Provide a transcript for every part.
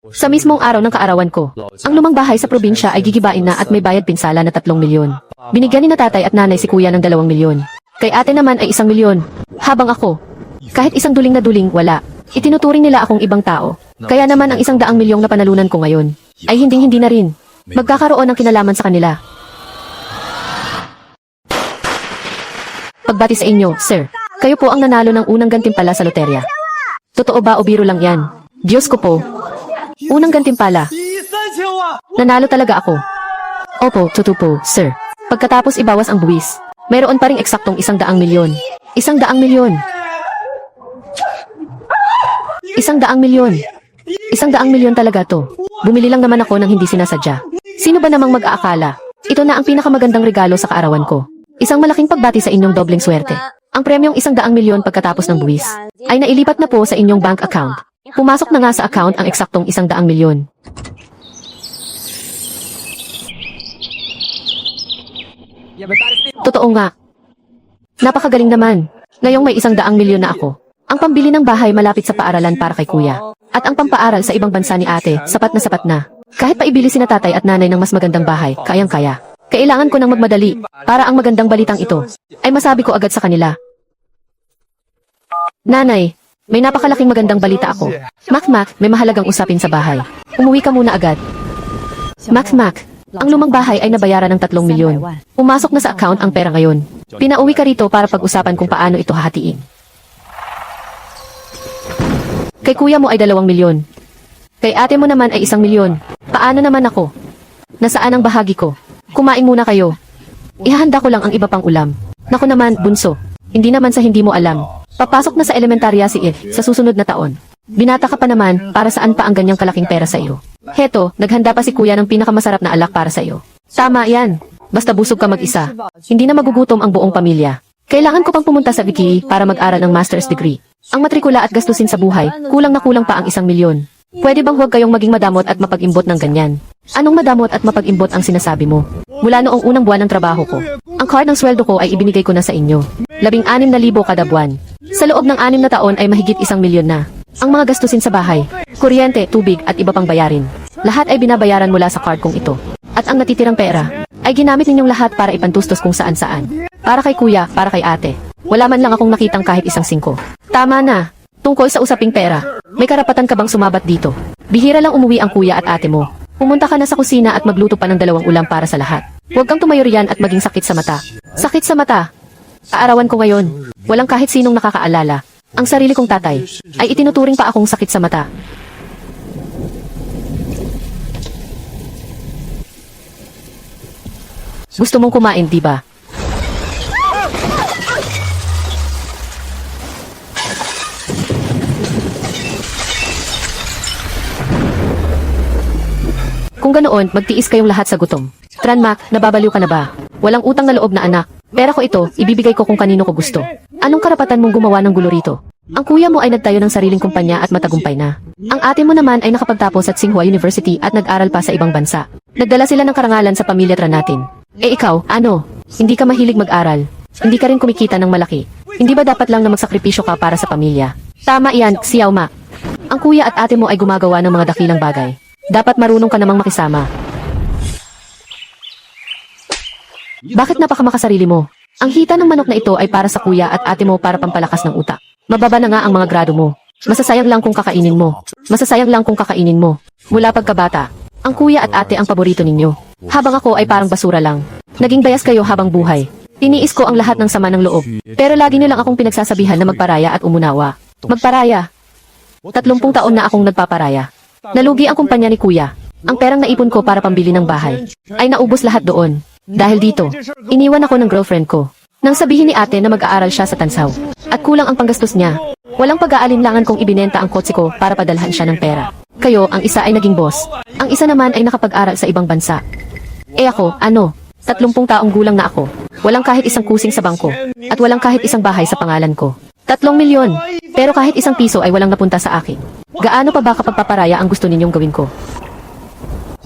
Sa mismong araw ng kaarawan ko, ang lumang bahay sa probinsya ay gigibain na at may bayad pinsala na 3 milyon. Binigyan ni na tatay at nanay si kuya ng 2 milyon. Kay ate naman ay 1 milyon. Habang ako, kahit isang duling na duling, wala. Itinuturing nila akong ibang tao. Kaya naman ang 100 milyong na panalunan ko ngayon, ay hinding-hindi na rin. Magkakaroon ng kinalaman sa kanila. Pagbati sa inyo, sir. Kayo po ang nanalo ng unang gantimpala sa loterya. Totoo ba o biro lang yan? Diyos ko po. Unang gantimpala. Nanalo talaga ako. Opo, totoo po, sir. Pagkatapos ibawas ang buwis, mayroon pa ring eksaktong 100 milyon. 100 milyon. 100 milyon. 100 milyon talaga to. Bumili lang naman ako ng hindi sinasadya. Sino ba namang mag-aakala? Ito na ang pinakamagandang regalo sa kaarawan ko. Isang malaking pagbati sa inyong dobleng swerte. Ang premyong 100 milyon pagkatapos ng buwis ay nailipat na po sa inyong bank account. Pumasok na nga sa account ang eksaktong 100 milyon. Totoo nga. Napakagaling naman. Ngayong may 100 milyon na ako. Ang pambili ng bahay malapit sa paaralan para kay kuya. At ang pampaaral sa ibang bansa ni ate, sapat na sapat na. Kahit paibili sina tatay at nanay ng mas magandang bahay, kayang-kaya. Kailangan ko ng magmadali, para ang magandang balitang ito, ay masabi ko agad sa kanila. Nanay, may napakalaking magandang balita ako. Mac, may mahalagang usapin sa bahay. Umuwi ka muna agad. Mac, ang lumang bahay ay nabayaran ng 3 milyon. Pumasok na sa account ang pera ngayon. Pinauwi ka rito para pag-usapan kung paano ito hahatiin. Kay kuya mo ay 2 milyon. Kay ate mo naman ay 1 milyon. Paano naman ako? Nasaan ang bahagi ko? Kumain muna kayo. Ihahanda ko lang ang iba pang ulam. Naku naman, bunso. Hindi naman sa hindi mo alam. Papasok na sa elementarya si If sa susunod na taon. Binata ka pa naman, para saan pa ang ganyang kalaking pera sa iyo? Heto, naghanda pa si kuya ng pinakamasarap na alak para sa iyo. Tama yan. Basta busog ka mag-isa. Hindi na magugutom ang buong pamilya. Kailangan ko pang pumunta sa Vicky para mag-aral ng master's degree. Ang matrikula at gastusin sa buhay, kulang na kulang pa ang 1 milyon. Pwede bang huwag kayong maging madamot at mapag-imbot ng ganyan? Anong madamot at mapag-imbot ang sinasabi mo? Mula noong unang buwan ng trabaho ko, ang card ng sweldo ko ay ibinigay ko na sa inyo. 16,000 kada buwan. Sa loob ng 6 na taon ay mahigit 1 milyon na. Ang mga gastusin sa bahay, kuryente, tubig at iba pang bayarin. Lahat ay binabayaran mula sa card kong ito. At ang natitirang pera, ay ginamit ninyong lahat para ipantustos kung saan-saan. Para kay kuya, para kay ate. Wala man lang akong nakitang kahit 1 singko. Tama na. Tungkol sa usaping pera, may karapatan ka bang sumabat dito? Bihira lang umuwi ang kuya at ate mo. Pumunta ka na sa kusina at magluto pa ng 2 ulam para sa lahat. Huwag kang tumayo riyan at maging sakit sa mata. Sakit sa mata? Aarawan ko ngayon. Walang kahit sinong nakakaalala. Ang sarili kong tatay ay itinuturing pa akong sakit sa mata. Gusto mong kumain, di ba? Kung ganoon, magtiis kayong lahat sa gutom. Tranmak, nababaliw ka na ba? Walang utang na loob na anak. Pera ko ito, ibibigay ko kung kanino ko gusto. Anong karapatan mong gumawa ng gulo rito? Ang kuya mo ay nagtayo ng sariling kumpanya at matagumpay na. Ang ate mo naman ay nakapagtapos at Tsinghua University at nag-aral pa sa ibang bansa. Nagdala sila ng karangalan sa pamilya natin. Eh ikaw, ano? Hindi ka mahilig mag-aral. Hindi ka rin kumikita ng malaki. Hindi ba dapat lang na magsakripisyo ka para sa pamilya? Tama yan, Xiao Ma. Ang kuya at ate mo ay gumagawa ng mga dakilang bagay. Dapat marunong ka namang makisama. Bakit napakamakasarili mo? Ang hita ng manok na ito ay para sa kuya at ate mo para pampalakas ng utak. Mababa na nga ang mga grado mo. Masasayang lang kung kakainin mo. Masasayang lang kung kakainin mo. Mula pagkabata, ang kuya at ate ang paborito ninyo. Habang ako ay parang basura lang. Naging bias kayo habang buhay. Tiniis ko ang lahat ng sama ng loob. Pero lagi nilang akong pinagsasabihan na magparaya at umunawa. Magparaya. 30 taon na akong nagpaparaya. Nalugi ang kumpanya ni kuya. Ang perang naipon ko para pambili ng bahay ay naubos lahat doon. Dahil dito, iniwan ako ng girlfriend ko. Nang sabihin ni ate na mag-aaral siya sa Tansaw. At kulang ang panggastos niya. Walang pag-aalinlangan kong ibinenta ang kotse ko para padalhan siya ng pera. Kayo, ang isa ay naging boss. Ang isa naman ay nakapag-aral sa ibang bansa. Eh ako, ano? 30 taong gulang na ako. Walang kahit isang kusing sa bangko. At walang kahit isang bahay sa pangalan ko. 3 milyon. Pero kahit 1 piso ay walang napunta sa akin. Gaano pa ba kapag paparaya ang gusto ninyong gawin ko?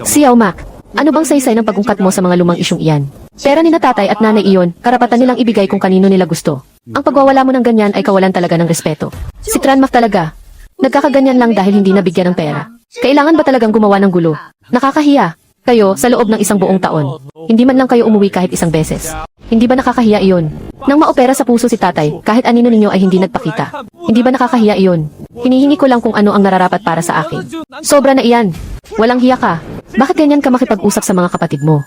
Xiao Mac, ano bang saysay ng pag-ungkat mo sa mga lumang isyong iyan? Pera ni na tatay at nanay iyon, karapatan nilang ibigay kung kanino nila gusto. Ang pagwawala mo ng ganyan ay kawalan talaga ng respeto. Si Tranmak talaga. Nagkakaganyan lang dahil hindi nabigyan ng pera. Kailangan ba talagang gumawa ng gulo? Nakakahiya. Kayo, sa loob ng isang buong taon. Hindi man lang kayo umuwi kahit isang beses. Hindi ba nakakahiya iyon? Nang maopera sa puso si tatay, kahit anino ninyo ay hindi nagpakita. Hindi ba nakakahiya iyon? Hinihingi ko lang kung ano ang nararapat para sa akin. Sobra na iyan. Walang hiya ka. Bakit ganyan ka makipag-usap sa mga kapatid mo?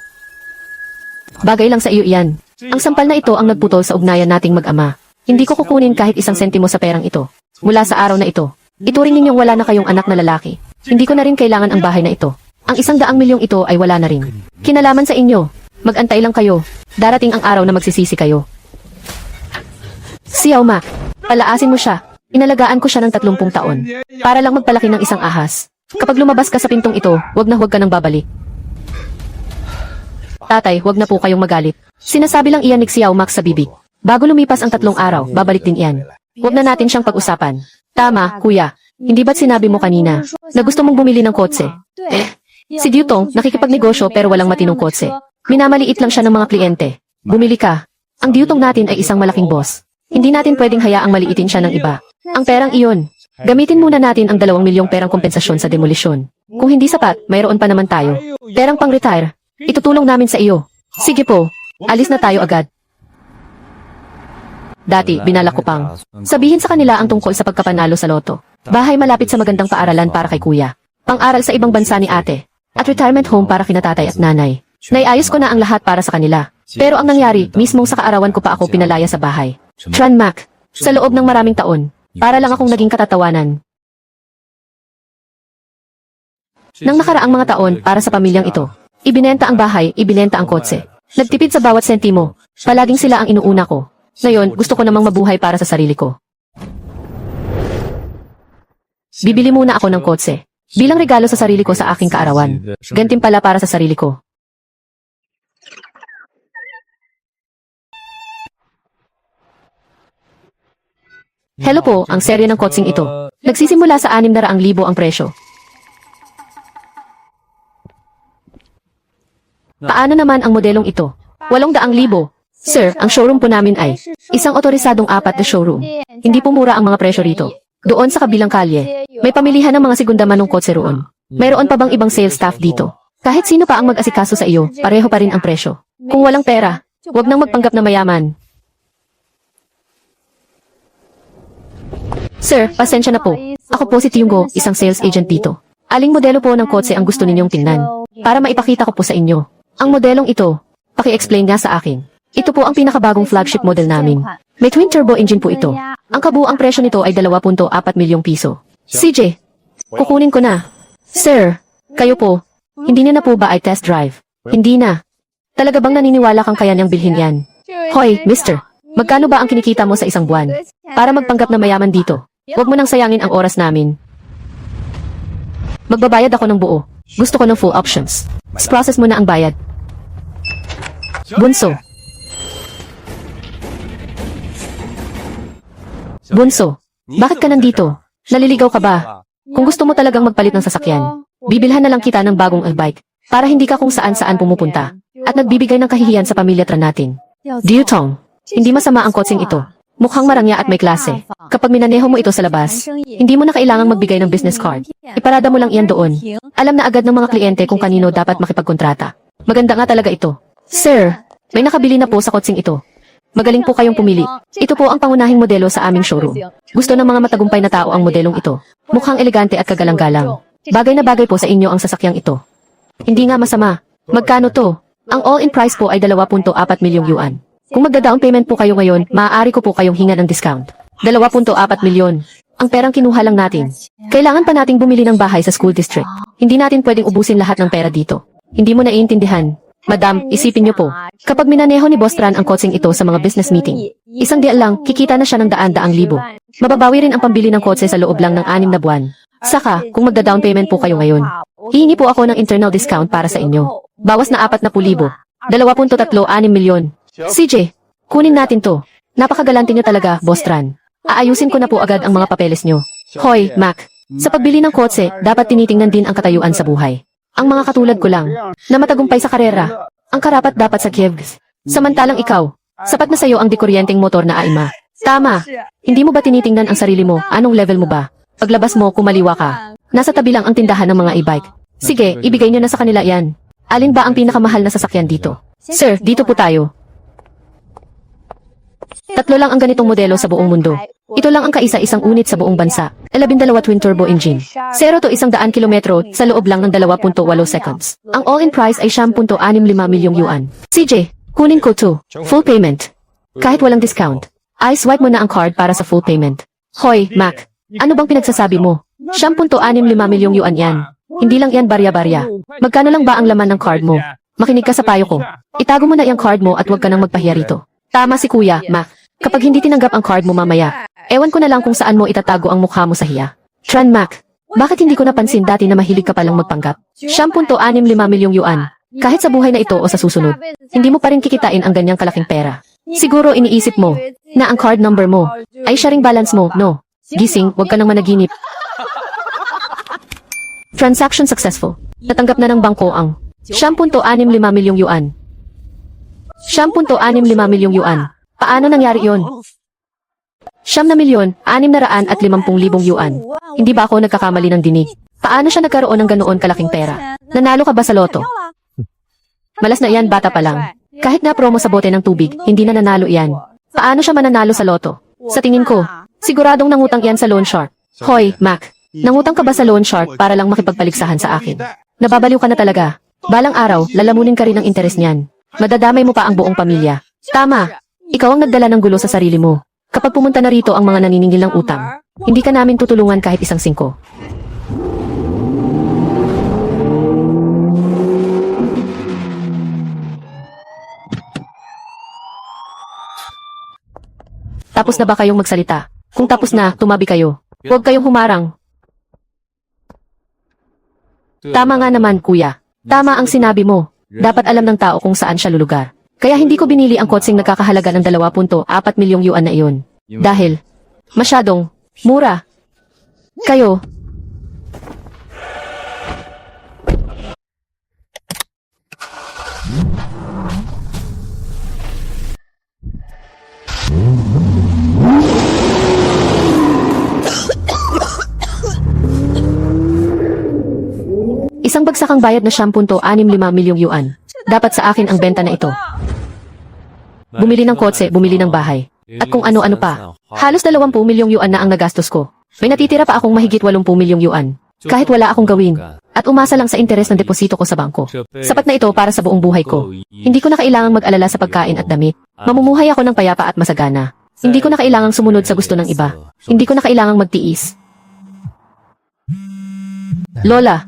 Bagay lang sa iyo iyan. Ang sampal na ito ang nagputol sa ugnayan nating mag-ama. Hindi ko kukunin kahit isang sentimo sa perang ito. Mula sa araw na ito. Ituring ninyong wala na kayong anak na lalaki. Hindi ko na rin kailangan ang bahay na ito. Ang 100 milyong ito ay wala na rin. Kinalaman sa inyo. Mag-antay lang kayo. Darating ang araw na magsisisi kayo. Xiao Ma, palaasin mo siya. Inalagaan ko siya ng 30 taon. Para lang magpalaki ng isang ahas. Kapag lumabas ka sa pintong ito, wag ka nang babalik. Tatay, wag na po kayong magalit. Sinasabi lang iyan ni Xiao Max sa bibig. Bago lumipas ang 3 araw, babalik din iyan. Wag na natin siyang pag-usapan. Tama, kuya. Hindi ba't sinabi mo kanina na gusto mong bumili ng kotse? Si Diutong, nakikipagnegosyo pero walang matinong kotse. Minamaliit lang siya ng mga kliyente. Bumili ka. Ang Diutong natin ay isang malaking boss. Hindi natin pwedeng hayaang maliitin siya ng iba. Ang perang iyon. Gamitin muna natin ang 2 milyong perang kompensasyon sa demolisyon. Kung hindi sapat, mayroon pa naman tayo. Perang pang-retire. Itutulong namin sa iyo. Sige po. Alis na tayo agad. Dati, binalak ko pang sabihin sa kanila ang tungkol sa pagkapanalo sa loto. Bahay malapit sa magandang paaralan para kay kuya. Pang-aral sa ibang bansa ni ate. At retirement home para kina tatay at nanay. Naiayos ko na ang lahat para sa kanila. Pero ang nangyari, mismong sa kaarawan ko pa ako pinalaya sa bahay. Tran Mac, sa loob ng maraming taon, para lang akong naging katatawanan. Nang nakaraang mga taon para sa pamilyang ito, ibinenta ang bahay, ibinenta ang kotse. Nagtipid sa bawat sentimo. Palaging sila ang inuuna ko. Ngayon, gusto ko namang mabuhay para sa sarili ko. Bibili muna ako ng kotse. Bilang regalo sa sarili ko sa aking kaarawan. Gantimpala para sa sarili ko. Hello po, ang serye ng kotseng ito. Nagsisimula sa 600,000 ang presyo. Paano naman ang modelong ito? 800,000. Sir, ang showroom po namin ay isang otorisadong 4 na showroom. Hindi po mura ang mga presyo rito. Doon sa kabilang kalye, may pamilihan ng mga segunda manong kotse roon. Mayroon pa bang ibang sales staff dito? Kahit sino pa ang mag-asikaso sa iyo, pareho pa rin ang presyo. Kung walang pera, huwag nang magpanggap na mayaman. Sir, pasensya na po. Ako po si Tiunggo, isang sales agent dito. Aling modelo po ng kotse ang gusto ninyong tingnan? Para maipakita ko po sa inyo. Ang modelong ito, paki-explain nga sa akin. Ito po ang pinakabagong flagship model namin. May twin turbo engine po ito. Ang kabuuang presyo nito ay 2.4 milyong piso. CJ, kukunin ko na. Sir, kayo po, hindi niyo na po ba ay test drive? Hindi na. Talaga bang naniniwala kang kaya niyang bilhin yan? Hoy, mister, magkano ba ang kinikita mo sa isang buwan? Para magpanggap na mayaman dito. Huwag mo nang sayangin ang oras namin. Magbabayad ako ng buo. Gusto ko ng full options. Process mo na ang bayad. Bunso. Bunso, bakit ka nandito? Naliligaw ka ba? Kung gusto mo talagang magpalit ng sasakyan, bibilhan na lang kita ng bagong e-bike para hindi ka kung saan-saan pumupunta at nagbibigay ng kahihiyan sa pamilya natin. Diutong, hindi masama ang kotseng ito. Mukhang marangya at may klase. Kapag minaneho mo ito sa labas, hindi mo na kailangang magbigay ng business card. Iparada mo lang iyan doon. Alam na agad ng mga kliyente kung kanino dapat makipagkontrata. Maganda nga talaga ito. Sir, may nakabili na po sa kotseng ito. Magaling po kayong pumili. Ito po ang pangunahing modelo sa aming showroom. Gusto ng mga matagumpay na tao ang modelong ito. Mukhang elegante at kagalang-galang. Bagay na bagay po sa inyo ang sasakyang ito. Hindi nga masama. Magkano to? Ang all-in price po ay 2.4 milyong yuan. Kung magda-down payment po kayo ngayon, maaari ko po kayong hingan ng discount. 2.4 milyon. Ang perang kinuha lang natin. Kailangan pa nating bumili ng bahay sa school district. Hindi natin pwedeng ubusin lahat ng pera dito. Hindi mo naiintindihan. Madam, isipin niyo po, kapag minaneho ni Boss Tran ang kotseng ito sa mga business meeting, isang diyan lang, kikita na siya ng daan-daang libo. Mababawi rin ang pambili ng kotse sa loob lang ng 6 na buwan. Saka, kung magda-down payment po kayo ngayon, hihingi po ako ng internal discount para sa inyo. Bawas na 40,000. 2.36 milyon. CJ, kunin natin to. Napakagalante niyo talaga, Boss Tran. Aayusin ko na po agad ang mga papeles niyo. Hoy, Mac, sa pagbili ng kotse, dapat tinitingnan din ang katayuan sa buhay. Ang mga katulad ko lang, na matagumpay sa karera, ang karapat dapat sa Kievs. Samantalang ikaw, sapat na sa'yo ang dekuryenteng motor na Aima. Tama, hindi mo ba tinitingnan ang sarili mo, anong level mo ba? Paglabas mo, kumaliwa ka. Nasa tabi lang ang tindahan ng mga e-bike. Sige, ibigay niyo na sa kanila yan. Alin ba ang pinakamahal na sasakyan dito? Sir, dito po tayo. 3 lang ang ganitong modelo sa buong mundo. Ito lang ang kaisa-isang unit sa buong bansa. 12 twin turbo engine. 0 to 100 kilometro sa loob lang ng 2.8 seconds. Ang all-in price ay 10.65 milyong yuan. CJ, kunin ko to. Full payment. Kahit walang discount. I-swipe mo na ang card para sa full payment. Hoy, Mac. Ano bang pinagsasabi mo? 10.65 milyong yuan yan. Hindi lang yan barya-barya. Magkano lang ba ang laman ng card mo? Makinig ka sa payo ko. Itago mo na yung card mo at huwag ka nang magpahiya rito. Tama si Kuya, Mac. Kapag hindi tinanggap ang card mo mamaya, ewan ko na lang kung saan mo itatago ang mukha mo sa hiya. Tran Mac, bakit hindi ko napansin dati na mahilig ka palang magpanggap? 10.65 milyong yuan. Kahit sa buhay na ito o sa susunod, hindi mo pa rin kikitain ang ganyang kalaking pera. Siguro iniisip mo na ang card number mo ay sharing balance mo, no? Gising, huwag ka nang managinip. Transaction successful. Natanggap na ng bangko ang 10.65 milyong yuan. 10.65 milyong yuan. Paano nangyari yon? 9,650,000 yuan. Hindi ba ako nagkakamali ng dinig? Paano siya nagkaroon ng ganoon kalaking pera? Nanalo ka ba sa loto? Malas na iyan, bata pa lang. Kahit na promo sa bote ng tubig, hindi na nanalo iyan. Paano siya mananalo sa loto? Sa tingin ko, siguradong nangutang iyan sa loan shark. Hoy, Mac, nangutang ka ba sa loan shark para lang makipagpaligsahan sa akin? Nababaliw ka na talaga. Balang araw, lalamunin ka rin ng interes niyan. Madadamay mo pa ang buong pamilya. Tama. Ikaw ang nagdala ng gulo sa sarili mo. Kapag pumunta na rito ang mga naniningil ng utang, hindi ka namin tutulungan kahit isang 5. Tapos na ba kayong magsalita? Kung tapos na, tumabi kayo. Huwag kayong humarang. Tama nga naman, kuya. Tama ang sinabi mo. Dapat alam ng tao kung saan siya lulugar. Kaya hindi ko binili ang kotseng nagkakahalaga ng 2.4 milyong yuan na iyon. Dahil, masyadong, mura. Kayo. Isang bagsakang bayad na 10.65 milyong yuan. Dapat sa akin ang benta na ito. Bumili ng kotse, bumili ng bahay. At kung ano-ano pa. Halos 20 milyong yuan na ang nagastos ko. May natitira pa akong mahigit 80 milyong yuan. Kahit wala akong gawin. At umasa lang sa interes ng deposito ko sa bangko. Sapat na ito para sa buong buhay ko. Hindi ko na kailangang mag-alala sa pagkain at damit. Mamumuhay ako ng payapa at masagana. Hindi ko na kailangang sumunod sa gusto ng iba. Hindi ko na kailangang magtiis. Lola.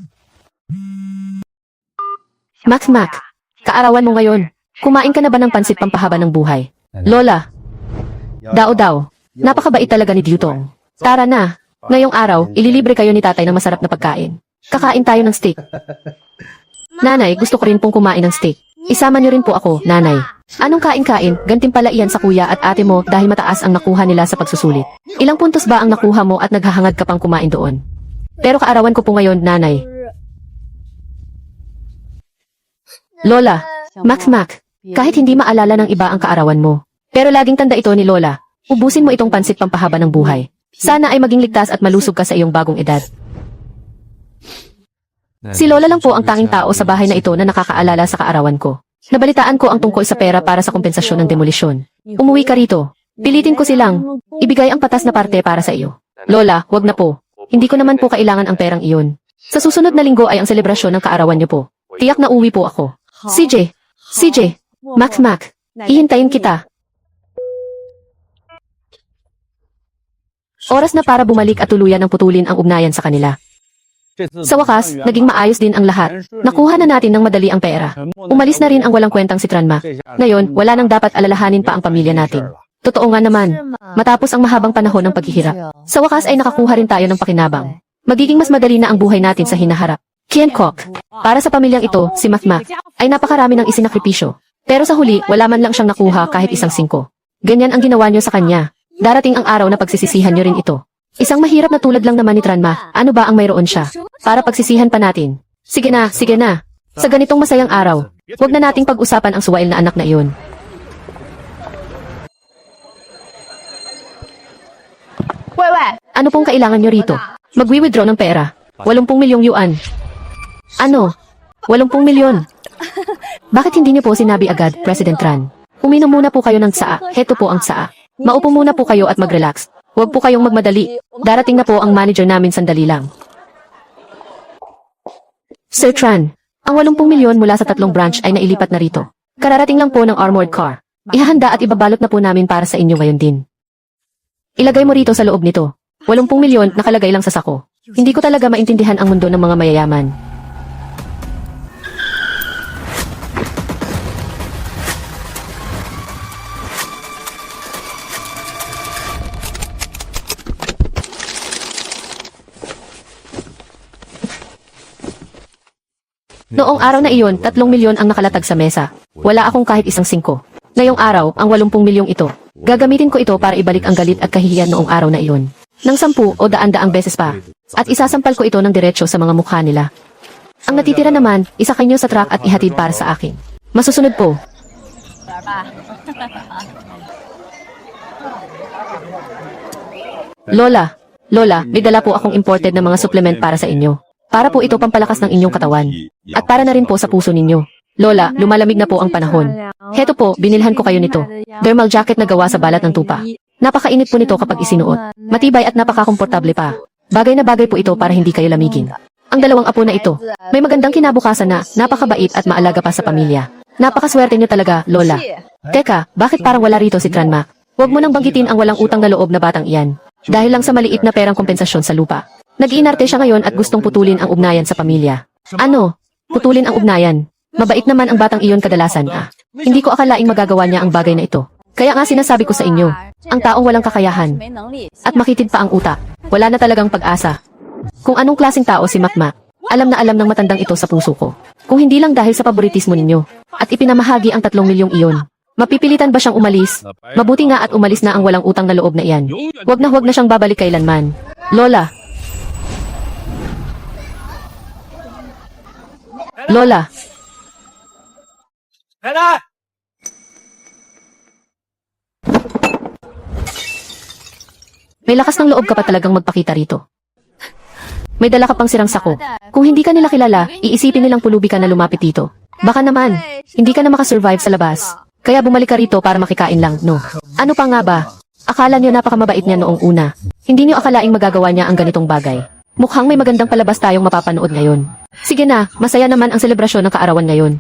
Mac, kaarawan mo ngayon. Kumain ka na ba ng pansit pampahaba ng buhay? Lola. Dao. Napakabait talaga ni Diutong. Tara na. Ngayong araw, ililibre kayo ni tatay ng masarap na pagkain. Kakain tayo ng steak. Nanay, gusto ko rin pong kumain ng steak. Isama niyo rin po ako, nanay. Anong kain-kain? Gantimpala iyan sa kuya at ate mo dahil mataas ang nakuha nila sa pagsusulit. Ilang puntos ba ang nakuha mo at naghahangad ka pang kumain doon? Pero kaarawan ko po ngayon, nanay. Lola, Mac, kahit hindi maalala ng iba ang kaarawan mo. Pero laging tanda ito ni Lola. Ubusin mo itong pansit pampahaba ng buhay. Sana ay maging ligtas at malusog ka sa iyong bagong edad. Si Lola lang po ang tanging tao sa bahay na ito na nakakaalala sa kaarawan ko. Nabalitaan ko ang tungkol sa pera para sa kompensasyon ng demolisyon. Umuwi ka rito. Pilitin ko silang ibigay ang patas na parte para sa iyo. Lola, wag na po. Hindi ko naman po kailangan ang perang iyon. Sa susunod na linggo ay ang selebrasyon ng kaarawan niyo po. Tiyak na uwi po ako. CJ, Mac, ihintayin kita. Oras na para bumalik at tuluyan ang putulin ang ugnayan sa kanila. Sa wakas, naging maayos din ang lahat. Nakuha na natin ng madali ang pera. Umalis na rin ang walang kwentang si Tranma. Ngayon, wala nang dapat alalahanin pa ang pamilya natin. Totoo nga naman, matapos ang mahabang panahon ng paghihirap. Sa wakas ay nakakuha rin tayo ng pakinabang. Magiging mas madali na ang buhay natin sa hinaharap. Kian Kok, para sa pamilyang ito, si Mac, ay napakarami ng isinakripisyo. Pero sa huli, wala man lang siyang nakuha kahit isang 5. Ganyan ang ginawa niyo sa kanya. Darating ang araw na pagsisisihan niyo rin ito. Isang mahirap na tulad lang naman ni Tranma, ano ba ang mayroon siya? Para pagsisihan pa natin. Sige na. Sa ganitong masayang araw, huwag na nating pag-usapan ang suwail na anak na iyon. Ano pong kailangan niyo rito? Magwi-withdraw ng pera. 80 milyong yuan. Ano? 80 milyon. Bakit hindi niyo po sinabi agad, President Tran? Uminom muna po kayo ng tsaa. Heto po ang tsaa. Maupo muna po kayo at mag-relax. Huwag po kayong magmadali. Darating na po ang manager namin sandali lang. Sir Tran, ang 80 milyon mula sa 3 branch ay nailipat na rito. Kararating lang po ng armored car. Ihahanda at ibabalot na po namin para sa inyo ngayon din. Ilagay mo rito sa loob nito. 80 milyon nakalagay lang sa sako. Hindi ko talaga maintindihan ang mundo ng mga mayayaman. Noong araw na iyon, 3 milyon ang nakalatag sa mesa. Wala akong kahit isang 5. Ngayong araw, ang 80 milyong ito. Gagamitin ko ito para ibalik ang galit at kahihiyan noong araw na iyon. Nang 10 o daan-daang beses pa. At isasampal ko ito ng diretsyo sa mga mukha nila. Ang natitira naman, isakay niyo sa truck at ihatid para sa akin. Masusunod po. Lola, may dala po akong imported na mga supplement para sa inyo. Para po ito pampalakas ng inyong katawan. At para na rin po sa puso ninyo. Lola, lumalamig na po ang panahon. Heto po, binilhan ko kayo nito. Thermal jacket na gawa sa balat ng tupa. Napakainit po nito kapag isinuot. Matibay at napakakomportable pa. Bagay na bagay po ito para hindi kayo lamigin. Ang 2 apo na ito, may magandang kinabukasan na, napakabait at maalaga pa sa pamilya. Napakaswerte niyo talaga, Lola. Teka, bakit parang wala rito si Tranmac? Huwag mo nang banggitin ang walang utang na loob na batang iyan. Dahil lang sa maliit na perang kompensasyon sa lupa. Nag-iinarte siya ngayon at gustong putulin ang ugnayan sa pamilya. Ano? Putulin ang ugnayan? Mabait naman ang batang iyon kadalasan. Hindi ko akalaing magagawa niya ang bagay na ito. Kaya nga sinasabi ko sa inyo, ang taong walang kakayahan at makitid pa ang utak, wala na talagang pag-asa. Kung anong klaseng tao si Makmak, alam na alam ng matandang ito sa puso ko. Kung hindi lang dahil sa paboritismo ninyo at ipinamahagi ang 3 milyong iyon, mapipilitan ba siyang umalis? Mabuti nga at umalis na ang walang utang na loob na iyan. Huwag na siyang babalik kailanman. Lola! May lakas ng loob ka pa talagang magpakita rito. May dala ka pang sirang sako. Kung hindi ka nila kilala, iisipin nilang pulubi ka na lumapit dito. Baka naman, hindi ka na makasurvive sa labas. Kaya bumalik ka rito para makikain lang, no? Ano pa nga ba? Akala niyo napakamabait niya noong una. Hindi niyo akalaing magagawa niya ang ganitong bagay. Mukhang may magandang palabas tayong mapapanood ngayon. Sige na, masaya naman ang selebrasyon ng kaarawan ngayon.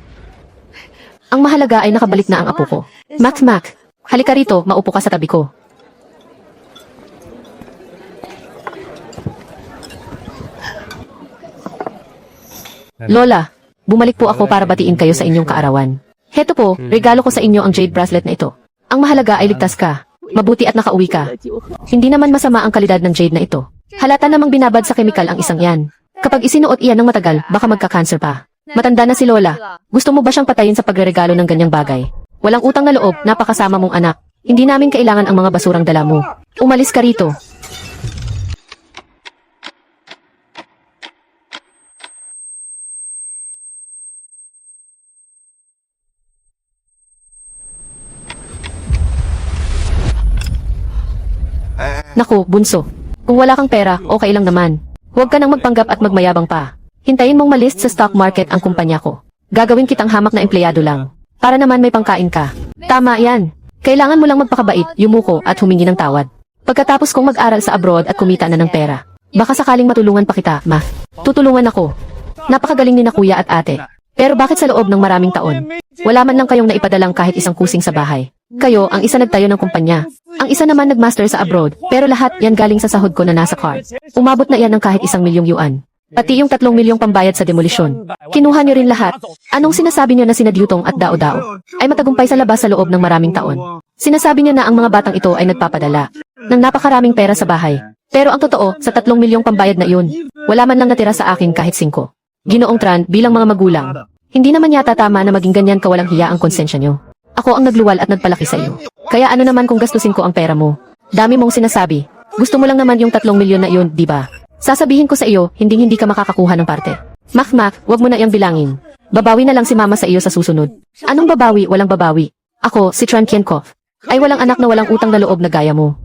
Ang mahalaga ay nakabalik na ang apo ko. Mac, halika rito, maupo ka sa tabi ko. Lola, bumalik po ako para batiin kayo sa inyong kaarawan. Heto po, regalo ko sa inyo ang jade bracelet na ito. Ang mahalaga ay ligtas ka. Mabuti at nakauwi ka. Hindi naman masama ang kalidad ng jade na ito. Halata namang binabad sa kemikal ang isang yan. Kapag isinuot iyan ng matagal, baka magka-cancer pa. Matanda na si Lola. Gusto mo ba siyang patayin sa pagreregalo ng ganyang bagay? Walang utang na loob, napakasama mong anak. Hindi namin kailangan ang mga basurang dala mo. Umalis ka rito. Naku, bunso. Kung wala kang pera, okay lang naman. Huwag ka nang magpanggap at magmayabang pa. Hintayin mong malist sa stock market ang kumpanya ko. Gagawin kitang hamak na empleyado lang. Para naman may pangkain ka. Tama yan. Kailangan mo lang magpakabait, yumuko at humingi ng tawad. Pagkatapos kong mag-aral sa abroad at kumita na ng pera. Baka sakaling matulungan pa kita, ma. Tutulungan ako. Napakagaling ni na kuya at ate. Pero bakit sa loob ng maraming taon? Wala man lang kayong naipadalang kahit isang kusing sa bahay. Kayo, ang isa nagtayo ng kumpanya. Ang isa naman nagmaster sa abroad, pero lahat yan galing sa sahod ko na nasa card. Umabot na yan ng kahit 1 milyong yuan. Pati yung 3 milyong pambayad sa demolisyon. Kinuha niyo rin lahat. Anong sinasabi niyo na sina Dyutong at Dao-Dao ay matagumpay sa labas sa loob ng maraming taon? Sinasabi niyo na ang mga batang ito ay nagpapadala ng napakaraming pera sa bahay. Pero ang totoo, sa 3 milyong pambayad na iyon, wala man lang natira sa akin kahit 5. Ginoong Tran, bilang mga magulang, hindi naman yata tama na maging ganyan kawalang hiya ang konsensya niyo. Ako ang nagluwal at nagpalaki sa iyo. Kaya ano naman kung gastusin ko ang pera mo? Dami mong sinasabi. Gusto mo lang naman yung 3 milyon na iyon, di ba? Sasabihin ko sa iyo, hindi ka makakakuha ng parte. Makmak, wag mo na iyang bilangin. Babawi na lang si mama sa iyo sa susunod. Anong babawi? Walang babawi. Ako, si Tran Kienkov. Ay walang anak na walang utang na loob na gaya mo.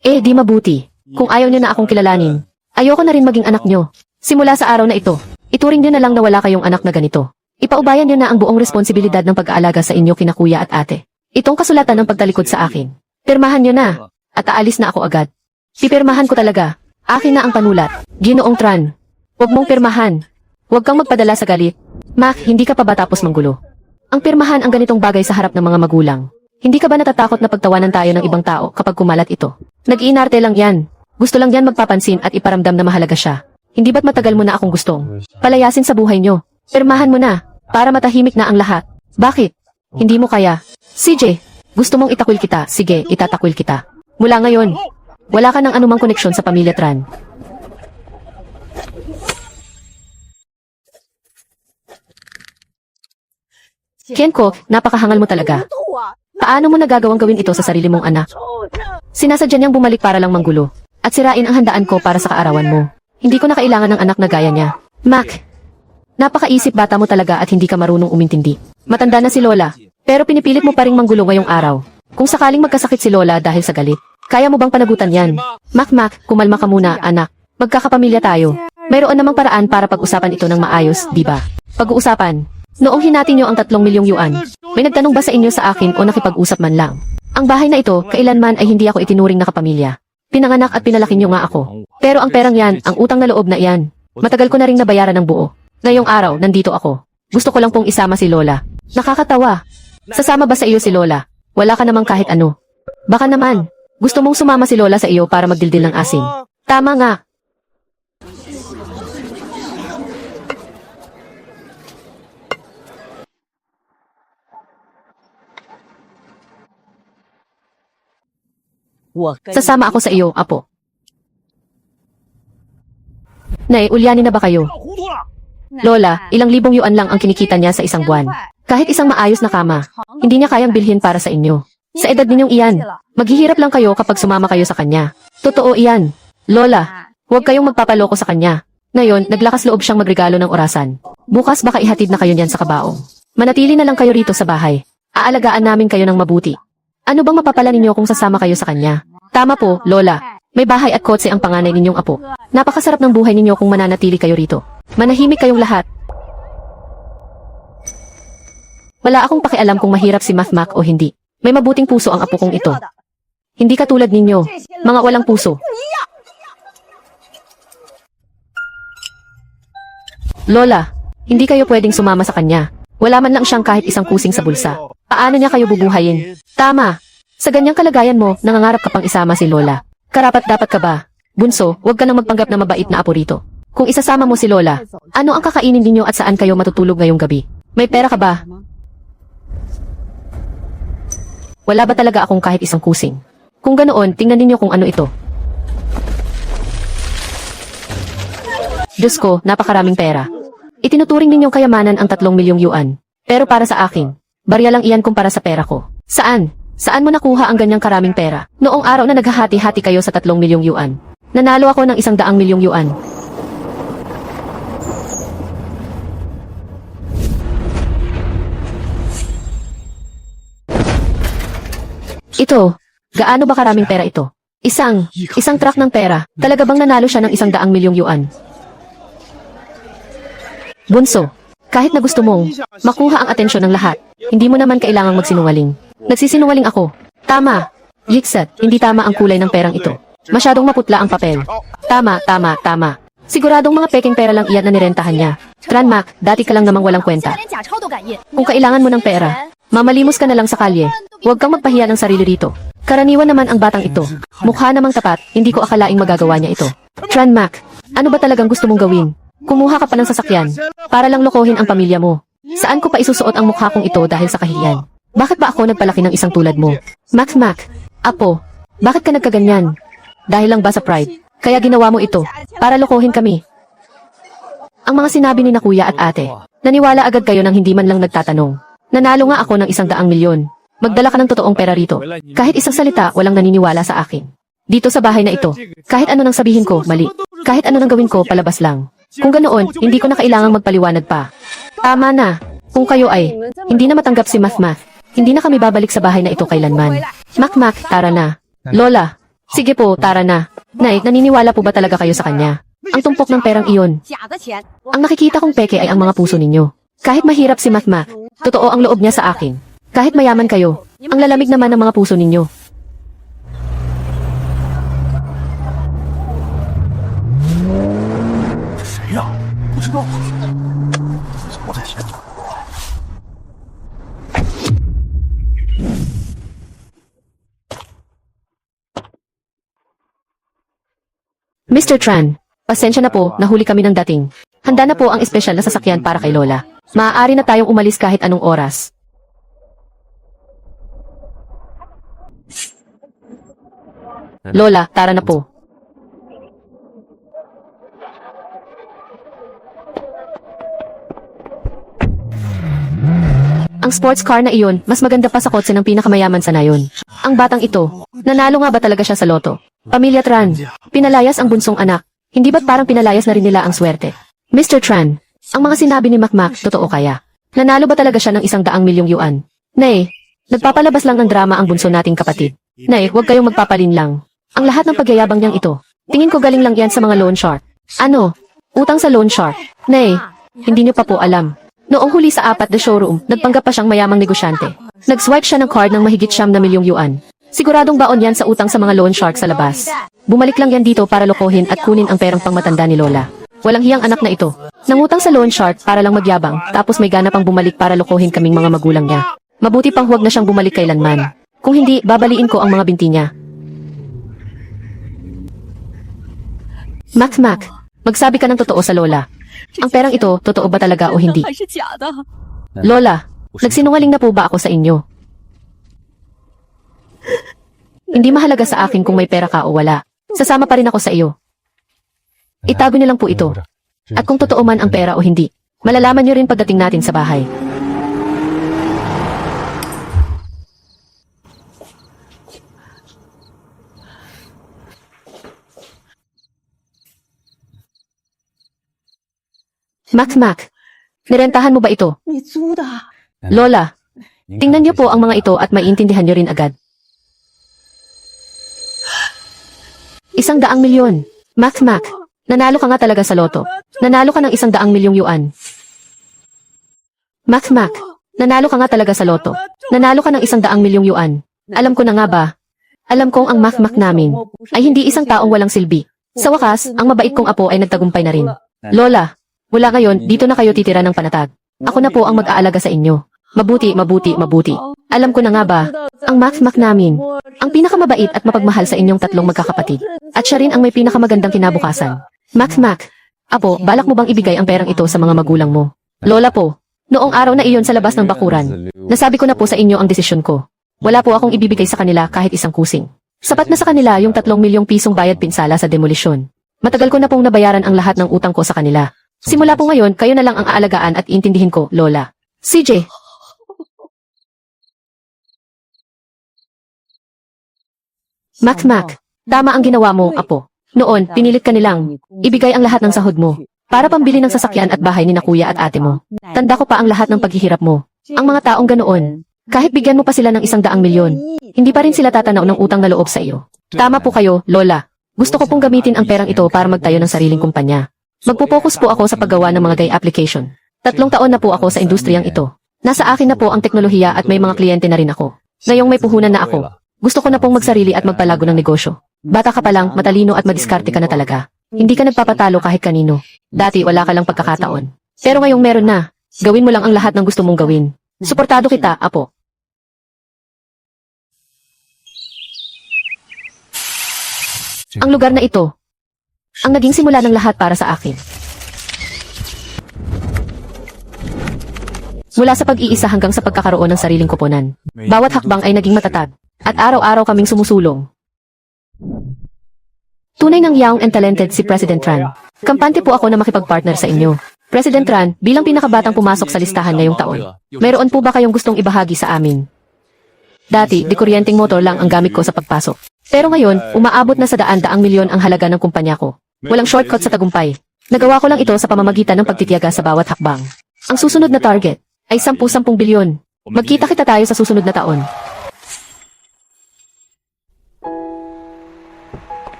Eh, di mabuti. Kung ayaw niyo na akong kilalanin, Ayoko na rin maging anak nyo. Simula sa araw na ito, ituring nyo na lang na wala kayong anak na ganito. Ipaubayan nyo na ang buong responsibilidad ng pag-aalaga sa inyo kina kuya at ate. Itong kasulatan ng pagtalikod sa akin. Pirmahan nyo na, at aalis na ako agad. Pipirmahan ko talaga. Akin na ang panulat. Ginoong Tran. Huwag mong pirmahan. Huwag kang magpadala sa galit. Mac, hindi ka pa ba tapos manggulo? Ang pirmahan ang ganitong bagay sa harap ng mga magulang. Hindi ka ba natatakot na pagtawanan tayo ng ibang tao kapag kumalat ito? Nag-iinarte lang yan. Gusto lang yan magpapansin at iparamdam na mahalaga siya. Hindi ba't matagal mo na akong gustong palayasin sa buhay nyo? Pirmahan mo na, para matahimik na ang lahat. Bakit? Hindi mo kaya? CJ, gusto mong itakwil kita, sige, itatakwil kita. Mula ngayon, wala ka ng anumang koneksyon sa pamilya Tran. Kenko, napakahangal mo talaga. Paano mo nagagawang gawin ito sa sarili mong anak? Sinasadya niyang bumalik para lang manggulo, at sirain ang handaan ko para sa kaarawan mo. Hindi ko na kailangan ng anak na gaya niya. Mac, napakaisip bata mo talaga at hindi ka marunong umintindi. Matanda na si Lola, pero pinipilit mo pa ring manggulo ngayong araw. Kung sakaling magkasakit si Lola dahil sa galit, kaya mo bang panagutan yan? Mac, kumalma ka muna, anak. Magkakapamilya tayo. Mayroon namang paraan para pag-usapan ito ng maayos, di ba? Pag-uusapan. Noong hinati niyo ang 3 milyong yuan, may nagtanong ba sa inyo sa akin o nakipag-usap man lang? Ang bahay na ito, kailanman ay hindi ako itinuring na kapamilya. Pinanganak at pinalaki niyo nga ako. Pero ang perang yan, ang utang na loob na yan. Matagal ko na ring nabayaran ng buo. Ngayong araw, nandito ako. Gusto ko lang pong isama si Lola. Nakakatawa. Sasama ba sa iyo si Lola? Wala ka namang kahit ano. Baka naman, gusto mong sumama si Lola sa iyo para magdildil ng asin. Tama nga. Sasama ako sa iyo, apo. Nay, ulyanin na ba kayo? Lola, ilang libong yuan lang ang kinikita niya sa isang buwan. Kahit isang maayos na kama, hindi niya kayang bilhin para sa inyo. Sa edad ninyong iyan, maghihirap lang kayo kapag sumama kayo sa kanya. Totoo iyan. Lola, huwag kayong magpapaloko sa kanya. Ngayon, naglakas loob siyang magregalo ng orasan. Bukas baka ihatid na kayo niyan sa kabaong. Manatili na lang kayo rito sa bahay. Aalagaan namin kayo ng mabuti. Ano bang mapapala ninyo kung sasama kayo sa kanya? Tama po, Lola. May bahay at kotse ang panganay ninyong apo. Napakasarap ng buhay ninyo kung mananatili kayo rito. Manahimik kayong lahat. Wala akong pakialam kung mahirap si Mac o hindi. May mabuting puso ang apo kong ito. Hindi katulad ninyo, mga walang puso. Lola, hindi kayo pwedeng sumama sa kanya. Wala man lang siyang kahit isang kusing sa bulsa. Paano niya kayo bubuhayin? Tama. Sa ganyang kalagayan mo, nangangarap ka pang isama si Lola. Karapat-dapat ka ba? Bunso, huwag ka nang magpanggap na mabait na apo rito. Kung isasama mo si Lola, ano ang kakainin ninyo at saan kayo matutulog ngayong gabi? May pera ka ba? Wala ba talaga akong kahit isang kusing? Kung ganoon, tingnan ninyo kung ano ito. Diyos ko, napakaraming pera. Itinuturing ninyong kayamanan ang 3 milyong yuan. Pero para sa akin, barya lang iyan kumpara sa pera ko. Saan? Saan mo nakuha ang ganyang karaming pera? Noong araw na naghahati-hati kayo sa 3 milyong yuan. Nanalo ako ng 100 milyong yuan. Ito, gaano ba karaming pera ito? Isang truck ng pera. Talaga bang nanalo siya ng 100 milyong yuan? Bunso, kahit na gusto mong makuha ang atensyon ng lahat, hindi mo naman kailangang magsinungaling. Nagsisinungaling ako. Tama. Yixat, hindi tama ang kulay ng perang ito. Masyadong maputla ang papel. Tama. Siguradong mga peking pera lang iyan na nirentahan niya. Tran Mac, dati ka lang namang walang kwenta. Kung kailangan mo ng pera, mamalimos ka na lang sa kalye. Huwag kang magpahiya ng sarili rito. Karaniwan naman ang batang ito. Mukha namang tapat, hindi ko akalaing magagawa niya ito. Tran Mac, ano ba talagang gusto mong gawin? Kumuha ka pa ng sasakyan, para lang lokohin ang pamilya mo. Saan ko pa isusuot ang mukha kong ito dahil sa kahihiyan? Bakit ba ako nagpalaki ng isang tulad mo? Mac, apo, bakit ka nagkaganyan? Dahil lang ba sa pride? Kaya ginawa mo ito, para lokohin kami. Ang mga sinabi ni na kuya at ate, naniwala agad kayo nang hindi man lang nagtatanong. Nanalo nga ako ng 100 milyon. Magdala ka ng totoong pera rito. Kahit isang salita, walang naniniwala sa akin. Dito sa bahay na ito, kahit ano nang sabihin ko, mali. Kahit ano nang gawin ko, palabas lang. Kung ganoon, hindi ko na kailangang magpaliwanag pa. Tama na. Kung kayo ay, hindi na matanggap si Math, hindi na kami babalik sa bahay na ito kailanman. Mac, tara na. Lola, sige po, tara na. Nay, naniniwala po ba talaga kayo sa kanya? ang tumpok ng perang iyon. Ang nakikita kong peke ay ang mga puso ninyo. Kahit mahirap si Makmak, totoo ang loob niya sa akin. Kahit mayaman kayo, ang lalamig naman ng mga puso ninyo. Mr. Tran, pasensya na po, nahuli kami ng dating. Handa na po ang espesyal na sasakyan para kay Lola. Maaari na tayong umalis kahit anong oras. Lola, tara na po. Ang sports car na iyon, mas maganda pa sa kotse ng pinakamayaman sa nayon. Ang batang ito, nanalo nga ba talaga siya sa loto? Pamilya Tran, pinalayas ang bunsong anak. Hindi ba't parang pinalayas na rin nila ang swerte? Mr. Tran, ang mga sinabi ni Makmak, totoo kaya? Nanalo ba talaga siya ng 100 milyong yuan? Nay, nagpapalabas lang ng drama ang bunso nating kapatid. Nay, huwag kayong magpapalin lang. Ang lahat ng pagyayabang niyang ito, tingin ko galing lang yan sa mga loan shark. Ano? Utang sa loan shark? Nay, hindi niyo pa po alam. Noong huli sa 4 na showroom, nagpanggap pa siyang mayamang negosyante. Nag-swipe siya ng card ng mahigit 9 na milyong yuan. Siguradong baon yan sa utang sa mga loan shark sa labas. Bumalik lang yan dito para lokohin at kunin ang perang pangmatanda ni Lola. Walang hiyang anak na ito. Nangutang sa loan shark para lang magyabang, tapos may gana pang bumalik para lokohin kaming mga magulang niya. Mabuti pang huwag na siyang bumalik kailanman. Kung hindi, babaliin ko ang mga binti niya. Makmak, magsabi ka ng totoo sa Lola. Ang perang ito, totoo ba talaga o hindi? Lola, nagsinungaling na po ba ako sa inyo? Hindi mahalaga sa akin kung may pera ka o wala. Sasama pa rin ako sa iyo. Itago niyo lang po ito. At kung totoo man ang pera o hindi, malalaman niyo rin pagdating natin sa bahay. Makmak, nirentahan mo ba ito? Lola, tingnan niyo po ang mga ito at maiintindihan niyo rin agad. 100 milyon. Makmak, nanalo ka nga talaga sa loto. Nanalo ka ng 100 milyong yuan. Makmak, nanalo ka nga talaga sa loto. Nanalo ka ng 100 milyong yuan. Alam ko na nga ba? Alam kong ang Makmak namin ay hindi isang taong walang silbi. Sa wakas, ang mabait kong apo ay nagtagumpay na rin. Lola, mula ngayon, dito na kayo titira ng panatag. Ako na po ang mag-aalaga sa inyo. Mabuti, mabuti, mabuti. Alam ko na nga ba, ang Makmak namin, ang pinakamabait at mapagmahal sa inyong tatlong magkakapatid. At siya rin ang may pinakamagandang kinabukasan. Makmak, apo, balak mo bang ibigay ang perang ito sa mga magulang mo? Lola po, noong araw na iyon sa labas ng bakuran, nasabi ko na po sa inyo ang desisyon ko. Wala po akong ibibigay sa kanila kahit isang kusing. Sapat na sa kanila yung 3 milyong pisong bayad pinsala sa demolisyon. Matagal ko na pong nabayaran ang lahat ng utang ko sa kanila. Simula po ngayon, kayo na lang ang aalagaan at iintindihin ko, Lola. CJ! Makmak, tama ang ginawa mo, apo. Noon, pinilit ka nilang ibigay ang lahat ng sahod mo para pambili ng sasakyan at bahay ni na kuya at ate mo. Tanda ko pa ang lahat ng paghihirap mo. Ang mga taong ganoon, kahit bigyan mo pa sila ng 100 milyon, hindi pa rin sila tatanaw ng utang na loob sa iyo. Tama po kayo, Lola. Gusto ko pong gamitin ang perang ito para magtayo ng sariling kumpanya. Magpo-focus po ako sa paggawa ng mga gay application. 3 taon na po ako sa industriyang ito. Nasa akin na po ang teknolohiya at may mga kliyente na rin ako. Ngayong may puhunan na ako, gusto ko na pong magsarili at magpalago ng negosyo. Bata ka pa lang, matalino at madiskarte ka na talaga. Hindi ka nagpapatalo kahit kanino. Dati wala ka lang pagkakataon. Pero ngayong meron na, gawin mo lang ang lahat ng gusto mong gawin. Suportado kita, apo. Ang lugar na ito, ang naging simula ng lahat para sa akin. Mula sa pag-iisa hanggang sa pagkakaroon ng sariling koponan. Bawat hakbang ay naging matatag. At araw-araw kaming sumusulong. Tunay ng young and talented si President Tran. Kampante po ako na makipag-partner sa inyo. President Tran, bilang pinakabatang pumasok sa listahan ngayong taon, mayroon po ba kayong gustong ibahagi sa amin? Dati, dikuryenteng motor lang ang gamit ko sa pagpasok. Pero ngayon, umaabot na sa daan-daang milyon ang halaga ng kumpanya ko. Walang shortcut sa tagumpay. Nagawa ko lang ito sa pamamagitan ng pagtitiyaga sa bawat hakbang. Ang susunod na target ay 10-10 bilyon. Magkita-kita tayo sa susunod na taon.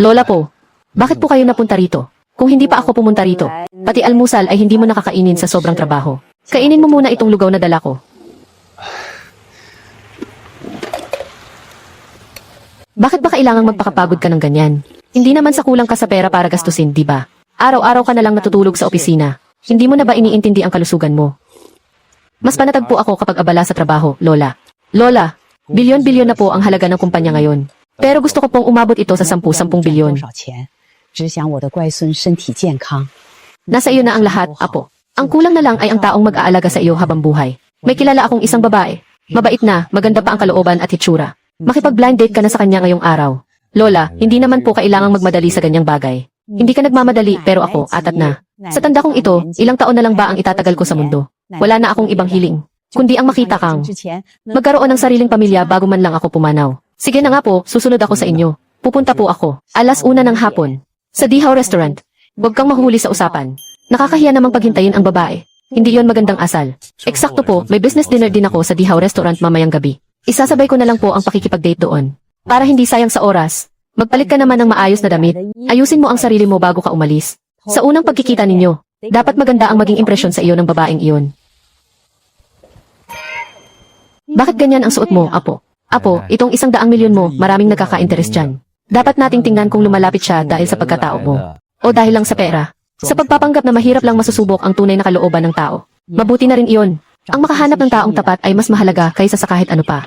Lola po, bakit po kayo napunta rito? Kung hindi pa ako pumunta rito, pati almusal ay hindi mo nakakainin sa sobrang trabaho. Kainin mo muna itong lugaw na dala ko. Bakit ba kailangang magpakapagod ka ng ganyan? Hindi naman sa kulang ka sa pera para gastusin, di ba? Araw-araw ka na lang natutulog sa opisina. Hindi mo na ba iniintindi ang kalusugan mo? Mas panatag po ako kapag abala sa trabaho, Lola. Lola, bilyon-bilyon na po ang halaga ng kumpanya ngayon. Pero gusto ko pong umabot ito sa 10 bilyon. 只想我的乖孙身体健康。 Nasa iyo na ang lahat, Apo. Ang kulang na lang ay ang taong mag-aalaga sa iyo habang buhay. May kilala akong isang babae. Mabait na, maganda pa ang kalooban at hitsura. Makipag-blind date ka na sa kanya ngayong araw. Lola, hindi naman po kailangang magmadali sa ganyang bagay. Hindi ka nagmamadali pero ako, atat na. Sa tanda kong ito, ilang taon na lang ba ang itatagal ko sa mundo? Wala na akong ibang hiling. Kundi ang makita kang magkaroon ng sariling pamilya bago man lang ako pumanaw. Sige na nga po, susunod ako sa inyo. Pupunta po ako. 1:00 ng hapon. Sa Dihaw Restaurant. Huwag kang mahuhuli sa usapan. Nakakahiya namang paghintayin ang babae. Hindi yon magandang asal. Eksakto po, may business dinner din ako sa Dihaw Restaurant mamayang gabi. Isasabay ko na lang po ang pakikipag-date doon. Para hindi sayang sa oras. Magpalit ka naman ng maayos na damit. Ayusin mo ang sarili mo bago ka umalis. Sa unang pagkikita ninyo, dapat maganda ang maging impresyon sa iyo ng babaeng iyon. Bakit ganyan ang suot mo, Apo? Apo, itong 100 milyon mo, maraming nagkaka-interest dyan. Dapat nating tingnan kung lumalapit siya dahil sa pagkatao mo. O dahil lang sa pera. Sa pagpapanggap na mahirap lang masusubok ang tunay na kalooban ng tao. Mabuti na rin iyon. Ang makahanap ng taong tapat ay mas mahalaga kaysa sa kahit ano pa.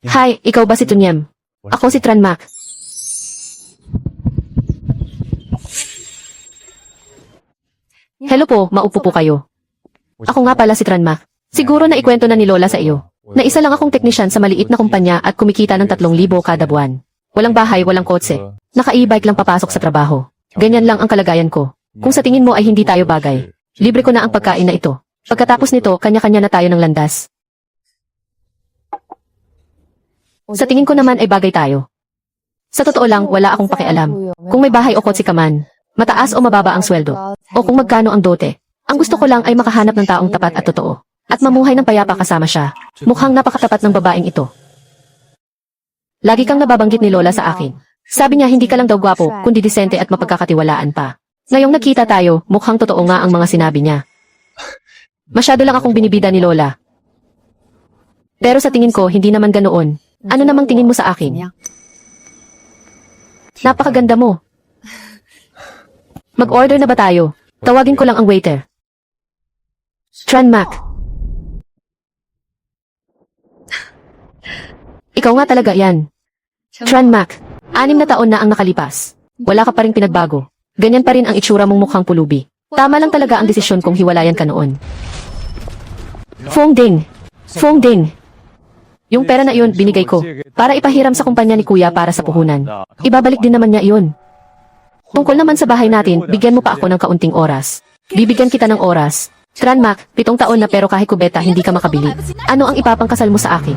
Hi, ikaw ba si Tunyem? Ako si Tranmac. Hello po, maupo po kayo. Ako nga pala si Tranmac. Siguro na ikwento na ni Lola sa iyo. Na isa lang akong teknisyan sa maliit na kumpanya at kumikita ng 3,000 kada buwan. Walang bahay, walang kotse. Naka-e-bike lang papasok sa trabaho. Ganyan lang ang kalagayan ko. Kung sa tingin mo ay hindi tayo bagay, libre ko na ang pagkain na ito. Pagkatapos nito, kanya-kanya na tayo ng landas. Sa tingin ko naman ay bagay tayo. Sa totoo lang, wala akong pakialam. Kung may bahay o kotse ka man, mataas o mababa ang sweldo, o kung magkano ang dote. Ang gusto ko lang ay makahanap ng taong tapat at totoo. At mamuhay ng payapa kasama siya. Mukhang napakatapat ng babaeng ito. Lagi kang nababanggit ni Lola sa akin. Sabi niya hindi ka lang daw gwapo, kundi disente at mapagkakatiwalaan pa. Ngayong nagkita tayo, mukhang totoo nga ang mga sinabi niya. Masyado lang akong binibida ni Lola. Pero sa tingin ko, hindi naman ganoon. Ano namang tingin mo sa akin? Napakaganda mo. Mag-order na ba tayo? Tawagin ko lang ang waiter. Tranmac. Ikaw nga talaga yan. Tranmac. 6 na taon na ang nakalipas. Wala ka pa rin pinagbago. Ganyan pa rin ang itsura mong mukhang pulubi. Tama lang talaga ang desisyon kung hiwalayan ka noon. Fong Ding. Fong Ding. Yung pera na iyon binigay ko para ipahiram sa kumpanya ni Kuya para sa puhunan. Ibabalik din naman niya iyon. Tungkol naman sa bahay natin, bigyan mo pa ako ng kaunting oras. Bibigyan kita ng oras. Tranmac, 7 taon na pero kahit kubeta hindi ka makabili. Ano ang ipapangkasal mo sa akin?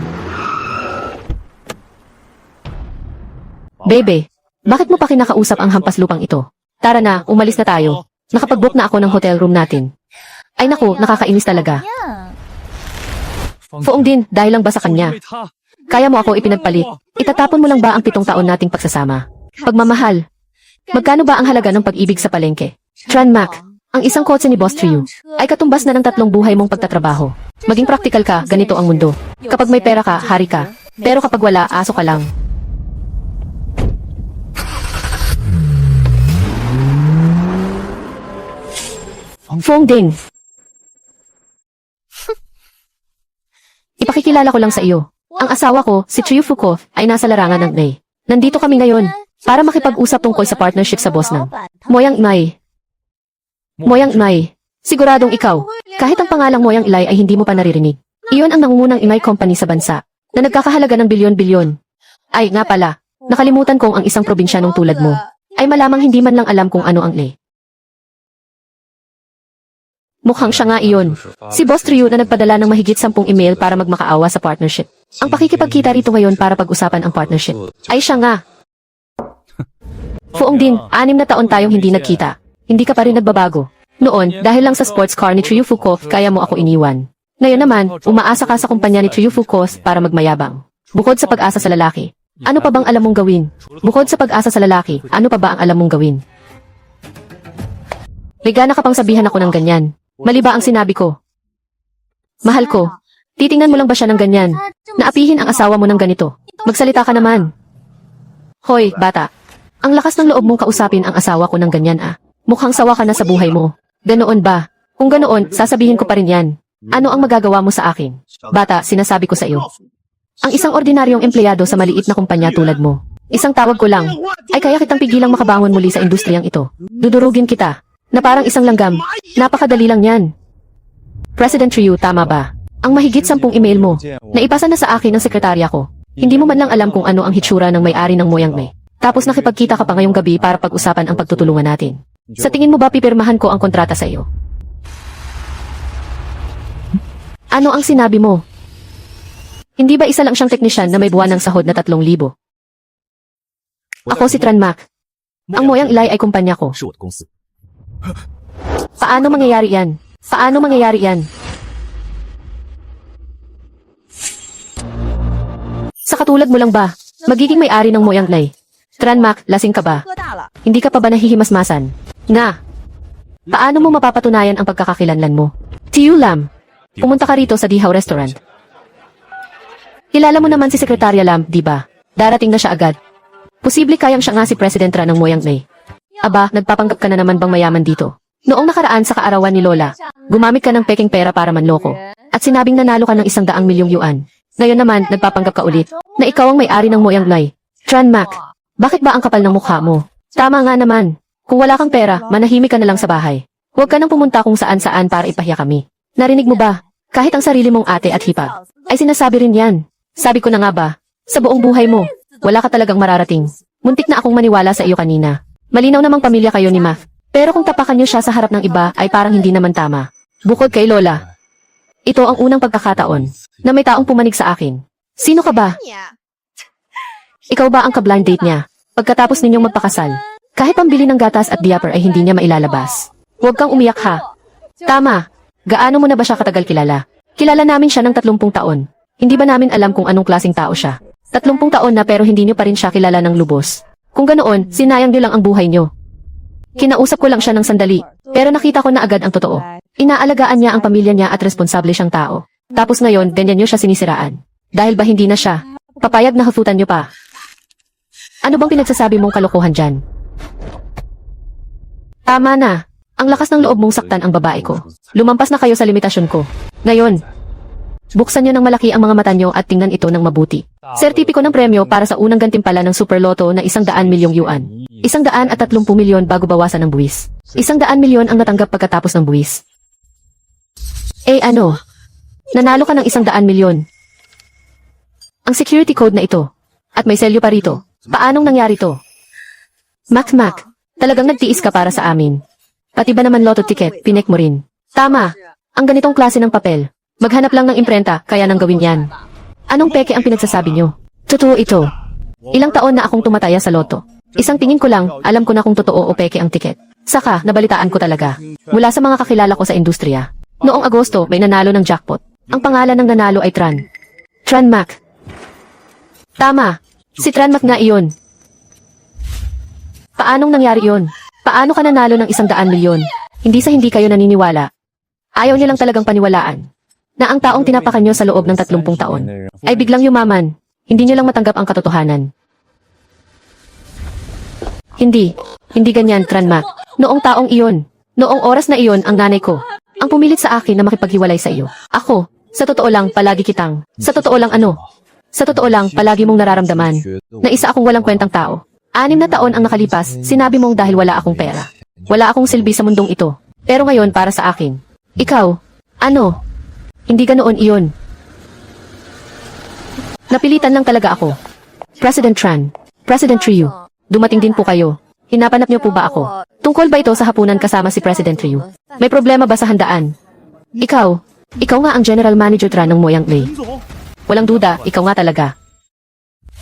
Bebe, bakit mo pa kinakausap ang hampas lupang ito? Tara na, umalis na tayo. Nakapag-book na ako ng hotel room natin. Ay naku, nakakainis talaga. Foong din, dahil lang ba sa kanya? Kaya mo ako ipinagpalit. Itatapon mo lang ba ang 7 taon nating pagsasama? Pagmamahal. Magkano ba ang halaga ng pag-ibig sa palengke? Tranmac, ang isang kotse ni Boss Trio ay katumbas na ng 3 buhay mong pagtatrabaho. Maging praktikal ka, ganito ang mundo. Kapag may pera ka, hari ka. Pero kapag wala, aso ka lang. Fong Ding. Ipakikilala ko lang sa iyo. Ang asawa ko, si Trio Foucault, ay nasa larangan ng May. Nandito kami ngayon para makipag-usap tungkol sa partnership sa boss ng Moyang Imay. Moyang Imay. Siguradong ikaw, kahit ang pangalang Moyang Ilay ay hindi mo pa naririnig. Iyon ang nangungunang Imay company sa bansa na nagkakahalaga ng bilyon-bilyon. Ay, nga pala, nakalimutan kong ang isang probinsyanong tulad mo ay malamang hindi man lang alam kung ano ang lay. Mukhang siya nga iyon. Si Boss Trio na nagpadala ng mahigit 10 email para magmakaawa sa partnership. Ang pakikipagkita rito ngayon para pag-usapan ang partnership. Ay siya nga. Fuong din, 6 na taon tayong hindi nagkita. Hindi ka pa rin nagbabago. Noon, dahil lang sa sports car ni Trio Foucault, kaya mo ako iniwan. Ngayon naman, umaasa ka sa kumpanya ni Triufu Kos para magmayabang. Bukod sa pag-asa sa lalaki, ano pa bang alam mong gawin? Bukod sa pag-asa sa lalaki, ano pa ba ang alam mong gawin? May gana ka pang sabihan ako ng ganyan. Mali ba ang sinabi ko? Mahal ko, titingnan mo lang ba siya ng ganyan? Naapihin ang asawa mo ng ganito. Magsalita ka naman. Hoy, bata. Ang lakas ng loob mong kausapin ang asawa ko ng ganyan ah. Mukhang sawa ka na sa buhay mo. Ganoon ba? Kung ganoon, sasabihin ko pa rin yan. Ano ang magagawa mo sa akin? Bata, sinasabi ko sa iyo. Ang isang ordinaryong empleyado sa maliit na kumpanya tulad mo. Isang tawag ko lang, ay kaya kitang pigilang makabangon muli sa industriyang ito. Dudurugin kita, na parang isang langgam. Napakadali lang yan. President Ryu, tama ba? Ang mahigit 10 email mo, naipasa na sa akin ng sekretarya ko. Hindi mo man lang alam kung ano ang hitsura ng may-ari ng Moyang May. Tapos nakipagkita ka pa ngayong gabi para pag-usapan ang pagtutulungan natin. Sa tingin mo ba pipirmahan ko ang kontrata sa iyo? Ano ang sinabi mo? Hindi ba isa lang siyang teknisyan na may buwan ng sahod na 3,000? Ako si Tranmac. Ang Moyang Ilay ay kumpanya ko. Paano mangyayari yan? Paano mangyayari yan? Sa katulad mo lang ba, magiging may-ari ng Moyang Ilay? Tranmac, lasing ka ba? Hindi ka pa ba nahihimasmasan? Na! Paano mo mapapatunayan ang pagkakakilanlan mo? Tiu Lam, pumunta ka rito sa Dihaw Restaurant. Kilala mo naman si Sekretarya Lam, di ba? Darating na siya agad. Posible kayang siya nga si President Ra ng Moyang May. Aba, nagpapanggap ka na naman bang mayaman dito? Noong nakaraan sa kaarawan ni Lola, gumamit ka ng peking pera para manloko. At sinabing nanalo ka ng 100 milyong yuan. Ngayon naman, nagpapanggap ka ulit, na ikaw ang may-ari ng Moyang May. Tranmac, bakit ba ang kapal ng mukha mo? Tama nga naman. Kung wala kang pera, manahimik ka na lang sa bahay. Huwag ka nang pumunta kung saan-saan para ipahiya kami. Narinig mo ba? Kahit ang sarili mong ate at hipag, ay sinasabi rin yan. Sabi ko na nga ba, sa buong buhay mo, wala ka talagang mararating. Muntik na akong maniwala sa iyo kanina. Malinaw namang pamilya kayo ni Math. Pero kung tapakan niyo siya sa harap ng iba ay parang hindi naman tama. Bukod kay Lola, ito ang unang pagkakataon na may taong pumanig sa akin. Sino ka ba? Ikaw ba ang ka-blind date niya? Pagkatapos ninyong magpakasal, kahit pambili ng gatas at diaper ay hindi niya mailalabas. Huwag kang umiyak ha. Tama. Gaano mo na ba siya katagal kilala? Kilala namin siya ng 30 taon. Hindi ba namin alam kung anong klaseng tao siya? 30 taon na pero hindi niyo pa rin siya kilala ng lubos. Kung ganoon, sinayang niyo lang ang buhay niyo. Kinausap ko lang siya ng sandali, pero nakita ko na agad ang totoo. Inaalagaan niya ang pamilya niya at responsable siyang tao. Tapos ngayon, ganyan niyo siya sinisiraan. Dahil ba hindi na siya? Papayag na hafutan niyo pa. Ano bang pinagsasabi mong kalokohan dyan? Tama na. Ang lakas ng loob mong saktan ang babae ko. Lumampas na kayo sa limitasyon ko. Ngayon, buksan niyo ng malaki ang mga mata niyo at tingnan ito ng mabuti. Sertipiko ng premyo para sa unang gantimpala ng Super Lotto na 100 milyong yuan. 130 milyon bago bawasan ng buwis. 100 milyon ang natanggap pagkatapos ng buwis. Eh ano? Nanalo ka ng 100 milyon. Ang security code na ito. At may selyo pa rito. Paanong nangyari to? Mac, talagang nagtiis ka para sa amin. Pati ba naman lotto ticket, pinek mo rin. Tama. Ang ganitong klase ng papel. Maghanap lang ng imprenta, kaya nang gawin yan. Anong peke ang pinagsasabi nyo? Totoo ito. Ilang taon na akong tumataya sa loto. Isang tingin ko lang, alam ko na kung totoo o peke ang tiket. Saka, nabalitaan ko talaga. Mula sa mga kakilala ko sa industriya. Noong Agosto, may nanalo ng jackpot. Ang pangalan ng nanalo ay Tranmac. Tama. Si Tranmac nga iyon. Paanong nangyari yon? Paano ka nanalo ng 100 milyon? Hindi sa hindi kayo naniniwala. Ayaw niyo lang talagang paniwalaan na ang taong tinapakan niyo sa loob ng 30 taon ay biglang yumaman. Hindi niyo lang matanggap ang katotohanan. Hindi ganyan, Tranmac. Noong taong iyon, noong oras na iyon ang nanay ko, ang pumilit sa akin na makipaghiwalay sa iyo. Ako, sa totoo lang, palagi kitang, sa totoo lang ano? Sa totoo lang, palagi mong nararamdaman na isa akong walang kwentang tao. 6 na taon ang nakalipas, sinabi mong dahil wala akong pera. Wala akong silbi sa mundong ito. Pero ngayon para sa akin. Ikaw, ano? Hindi ganoon iyon. Napilitan lang talaga ako. President Tran, President Ryu, dumating din po kayo. Hinapanap niyo po ba ako? Tungkol ba ito sa hapunan kasama si President Ryu? May problema ba sa handaan? Ikaw nga ang General Manager Tran ng Moyang May. Walang duda, ikaw nga talaga.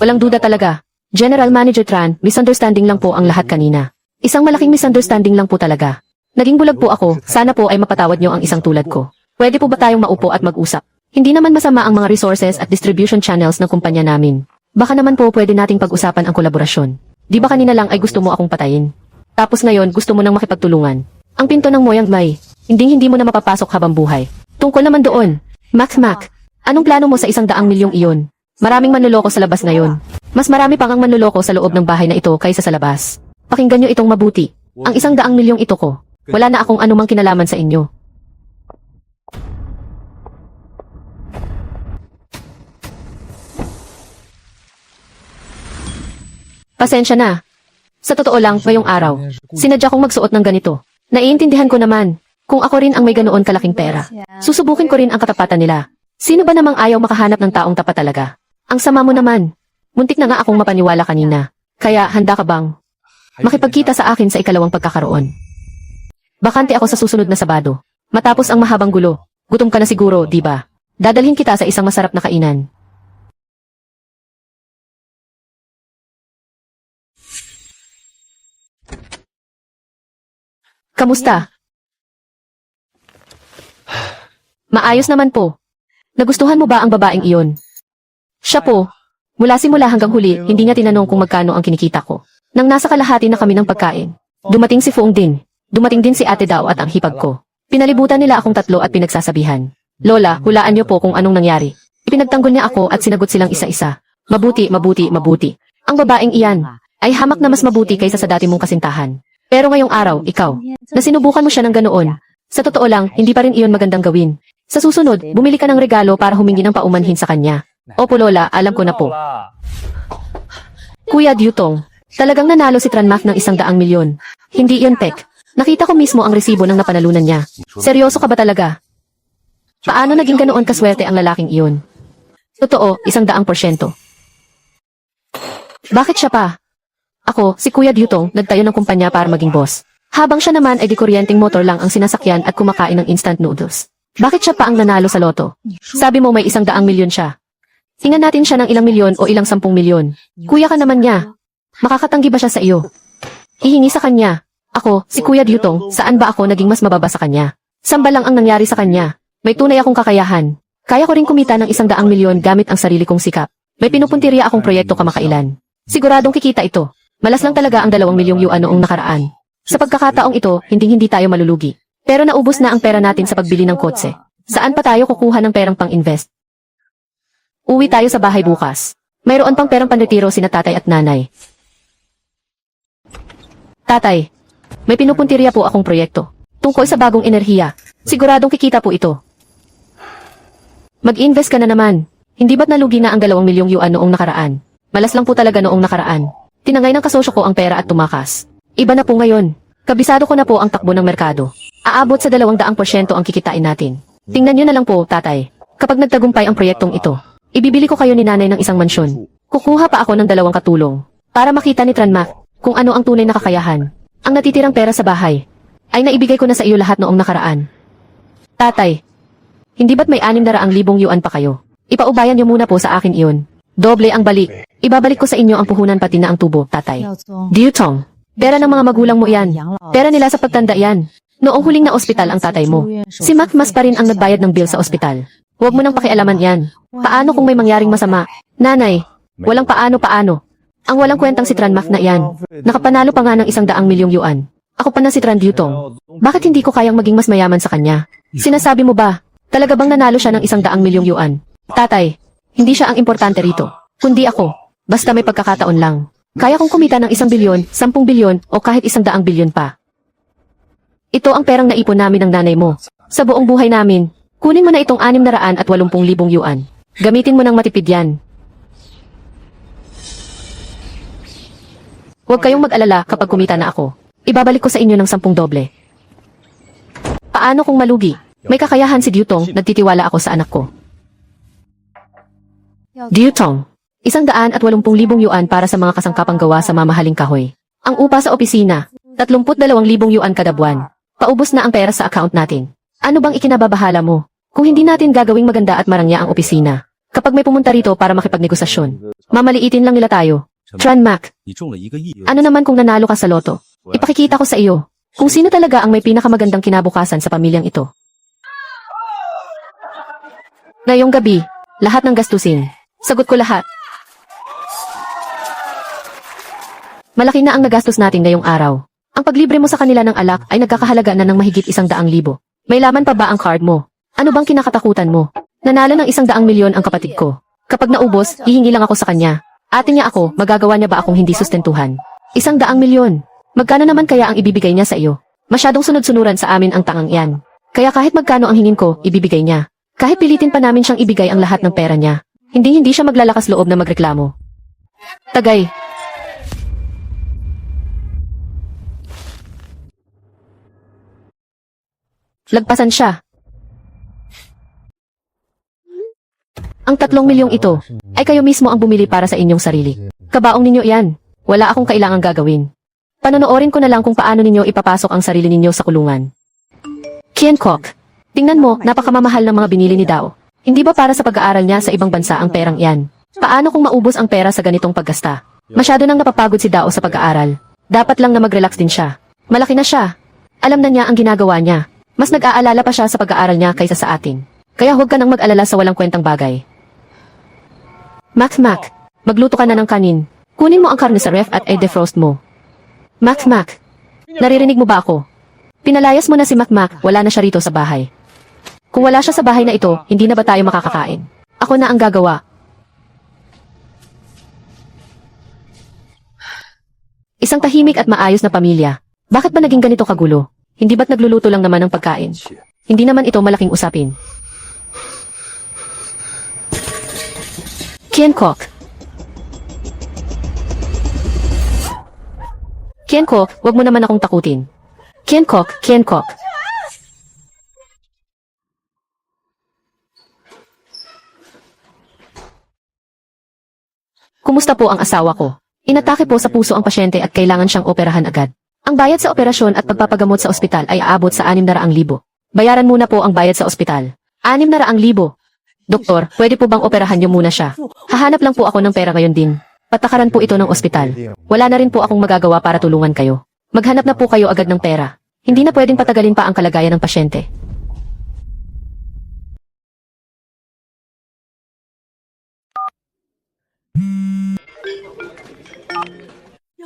Walang duda talaga. General Manager Tran, misunderstanding lang po ang lahat kanina. Isang malaking misunderstanding lang po talaga. Naging bulag po ako, sana po ay mapatawad niyo ang isang tulad ko. Pwede po ba tayong maupo at mag-usap? Hindi naman masama ang mga resources at distribution channels ng kumpanya namin. Baka naman po pwede nating pag-usapan ang kolaborasyon. Di ba kanina lang ay gusto mo akong patayin? Tapos ngayon gusto mo nang makipagtulungan. Ang pinto ng Moyang May, hindi mo na mapapasok habang buhay. Tungkol naman doon, Mac, anong plano mo sa 100 milyong iyon? Maraming manloloko sa labas ngayon. Mas marami pang ang manloloko sa loob ng bahay na ito kaysa sa labas. Pakinggan nyo itong mabuti. Ang 100 milyong ito ko. Wala na akong anumang kinalaman sa inyo. Pasensya na. Sa totoo lang, ngayong araw, sinadya kong magsuot ng ganito. Naiintindihan ko naman, kung ako rin ang may ganoon kalaking pera, susubukin ko rin ang katapatan nila. Sino ba namang ayaw makahanap ng taong tapat talaga? Ang sama mo naman. Muntik na nga akong mapaniwala kanina. Kaya handa ka bang makipagkita sa akin sa ikalawang pagkakaroon? Bakante ako sa susunod na Sabado. Matapos ang mahabang gulo. Gutom ka na siguro, di ba? Dadalhin kita sa isang masarap na kainan. Kamusta? Maayos naman po. Nagustuhan mo ba ang babaeng iyon? Siya po. Mula simula hanggang huli, hindi niya tinanong kung magkano ang kinikita ko. Nang nasa kalahati na kami ng pagkain, dumating si Fuong din. Dumating din si Ate Dao at ang hipag ko. Pinalibutan nila akong tatlo at pinagsasabihan. Lola, hulaan niyo po kung anong nangyari. Ipinagtanggol niya ako at sinagot silang isa-isa. Mabuti. Ang babaeng iyan ay hamak na mas mabuti kaysa sa dati mong kasintahan. Pero ngayong araw, ikaw, na sinubukan mo siya ng ganoon. Sa totoo lang, hindi pa rin iyon magandang gawin. Sa susunod, bumili ka ng regalo para humingi ng paumanhin sa kanya. Opo Lola, alam ko na po. Kuya Dutong, talagang nanalo si Tranmac ng 100 milyon. Hindi iyon pek. Nakita ko mismo ang resibo ng napanalunan niya. Seryoso ka ba talaga? Paano naging ganoon kaswerte ang lalaking iyon? Totoo, 100%. Bakit siya pa? Ako, si Kuya Dutong, nagtayo ng kumpanya para maging boss. Habang siya naman ay di kuryenteng motor lang ang sinasakyan at kumakain ng instant noodles. Bakit siya pa ang nanalo sa loto? Sabi mo may 100 milyon siya. Tingnan natin siya ng ilang milyon o ilang 10 milyon. Kuya ka naman niya. Makakatanggi ba siya sa iyo? Hihingi sa kanya. Ako, si Kuya Dutong, saan ba ako naging mas mababa sa kanya? Samba lang ang nangyari sa kanya. May tunay akong kakayahan. Kaya ko rin kumita ng 100 milyon gamit ang sarili kong sikap. May pinupuntirya akong proyekto kamakailan. Siguradong kikita ito. Malas lang talaga ang 2 milyong yuan noong nakaraan. Sa pagkakataong ito, hindi tayo malulugi. Pero naubos na ang pera natin sa pagbili ng kotse. Saan pa tayo kukuha ng perang pang-invest? Uwi tayo sa bahay bukas. Mayroon pang perang panretiro sina tatay at nanay. Tatay, may pinupuntirya po akong proyekto. Tungkol sa bagong enerhiya. Siguradong kikita po ito. Mag-invest ka na naman. Hindi ba't nalugi na ang 2 milyong yuan noong nakaraan? Malas lang po talaga noong nakaraan. Tinangay ng kasosyo ko ang pera at tumakas. Iba na po ngayon. Kabisado ko na po ang takbo ng merkado. Aabot sa 200% ang kikitain natin. Tingnan niyo na lang po, tatay. Kapag nagtagumpay ang proyektong ito, ibibili ko kayo ni nanay ng isang mansyon. Kukuha pa ako ng 2 katulong. Para makita ni Tranmac kung ano ang tunay na kakayahan. Ang natitirang pera sa bahay ay naibigay ko na sa iyo lahat noong nakaraan. Tatay, hindi ba't may 600,000 yuan pa kayo? Ipaubayan niyo muna po sa akin iyon. Doble ang balik. Ibabalik ko sa inyo ang puhunan pati na ang tubo, tatay. Dutong, pera ng mga magulang mo yan. Pera nila sa pagtanda yan. Noong huling na ospital ang tatay mo. Si Mac mas pa rin ang nagbayad ng bill sa ospital. Huwag mo nang pakialaman yan. Paano kung may mangyaring masama? Nanay, walang paano. Ang walang kwentang si Tranmac na yan. Nakapanalo pa nga ng 100 milyong yuan. Ako pa na si Tran Dutong. Bakit hindi ko kayang maging mas mayaman sa kanya? Sinasabi mo ba, talaga bang nanalo siya ng 100 milyong yuan? Tatay, hindi siya ang importante rito. Kundi ako. Basta may pagkakataon lang. Kaya kong kumita ng 1 bilyon, 10 bilyon, o kahit 100 bilyon pa. Ito ang perang naipon namin ng nanay mo. Sa buong buhay namin, kunin mo na itong 680,000 yuan. Gamitin mo ng matipid yan. Huwag kayong mag-alala kapag kumita na ako. Ibabalik ko sa inyo ng 10 doble. Paano kung malugi? May kakayahan si Dutong, nagtitiwala ako sa anak ko. Dutong, 180,000 yuan para sa mga kasangkapang gawa sa mamahaling kahoy. Ang upa sa opisina, 32,000 yuan kada buwan. Paubos na ang pera sa account natin. Ano bang ikinababahala mo? Kung hindi natin gagawing maganda at marangya ang opisina, kapag may pumunta rito para makipagnegosasyon, mamaliitin lang nila tayo. Tranmac, ano naman kung nanalo ka sa loto? Ipakikita ko sa iyo kung sino talaga ang may pinakamagandang kinabukasan sa pamilyang ito. Ngayong gabi, lahat ng gastusin. Sagot ko lahat. Malaki na ang nagastos natin ngayong araw. Ang paglibre mo sa kanila ng alak ay nagkakahalaga na ng mahigit 100,000. May laman pa ba ang card mo? Ano bang kinakatakutan mo? Nanalo ng 100,000,000 ang kapatid ko. Kapag naubos, hihingi lang ako sa kanya. Ate niya ako, magagawa niya ba akong hindi sustentuhan? 100,000,000. Magkano naman kaya ang ibibigay niya sa iyo? Masyadong sunod-sunuran sa amin ang tangang iyan. Kaya kahit magkano ang hingin ko, ibibigay niya. Kahit pilitin pa namin siyang ibigay ang lahat ng pera niya. Hindi siya maglalakas loob na magreklamo. Tagay. Lagpasan siya. Ang 3,000,000 ito, ay kayo mismo ang bumili para sa inyong sarili. Kabaong ninyo yan. Wala akong kailangang gagawin. Panonoorin ko na lang kung paano ninyo ipapasok ang sarili ninyo sa kulungan. Kian Kok, tingnan mo, napakamamahal ng mga binili ni Dao. Hindi ba para sa pag-aaral niya sa ibang bansa ang perang iyan? Paano kung maubos ang pera sa ganitong paggasta? Masyado nang napapagod si Dao sa pag-aaral. Dapat lang na mag-relax din siya. Malaki na siya. Alam na niya ang ginagawa niya. Mas nag-aalala pa siya sa pag-aaral niya kaysa sa atin. Kaya huwag ka nang mag-alala sa walang kwentang bagay. Max, magluto ka na ng kanin. Kunin mo ang karne sa ref at i-defrost mo. Max, naririnig mo ba ako? Pinalayas mo na si Mac, wala na siya rito sa bahay. Kung wala siya sa bahay na ito, hindi na ba tayo makakakain? Ako na ang gagawa. Isang tahimik at maayos na pamilya. Bakit ba naging ganito kagulo? Hindi ba't nagluluto lang naman ng pagkain? Hindi naman ito malaking usapin. Kian Kok. Kian Kok, wag mo naman akong takutin. Kian Kok. Kumusta po ang asawa ko? Inatake po sa puso ang pasyente at kailangan siyang operahan agad. Ang bayad sa operasyon at pagpapagamot sa ospital ay aabot sa 600,000. Bayaran muna po ang bayad sa ospital. 600,000. Doktor, pwede po bang operahan niyo muna siya? Hahanap lang po ako ng pera ngayon din. Patakaran po ito ng ospital. Wala na rin po akong magagawa para tulungan kayo. Maghanap na po kayo agad ng pera. Hindi na pwedeng patagalin pa ang kalagayan ng pasyente.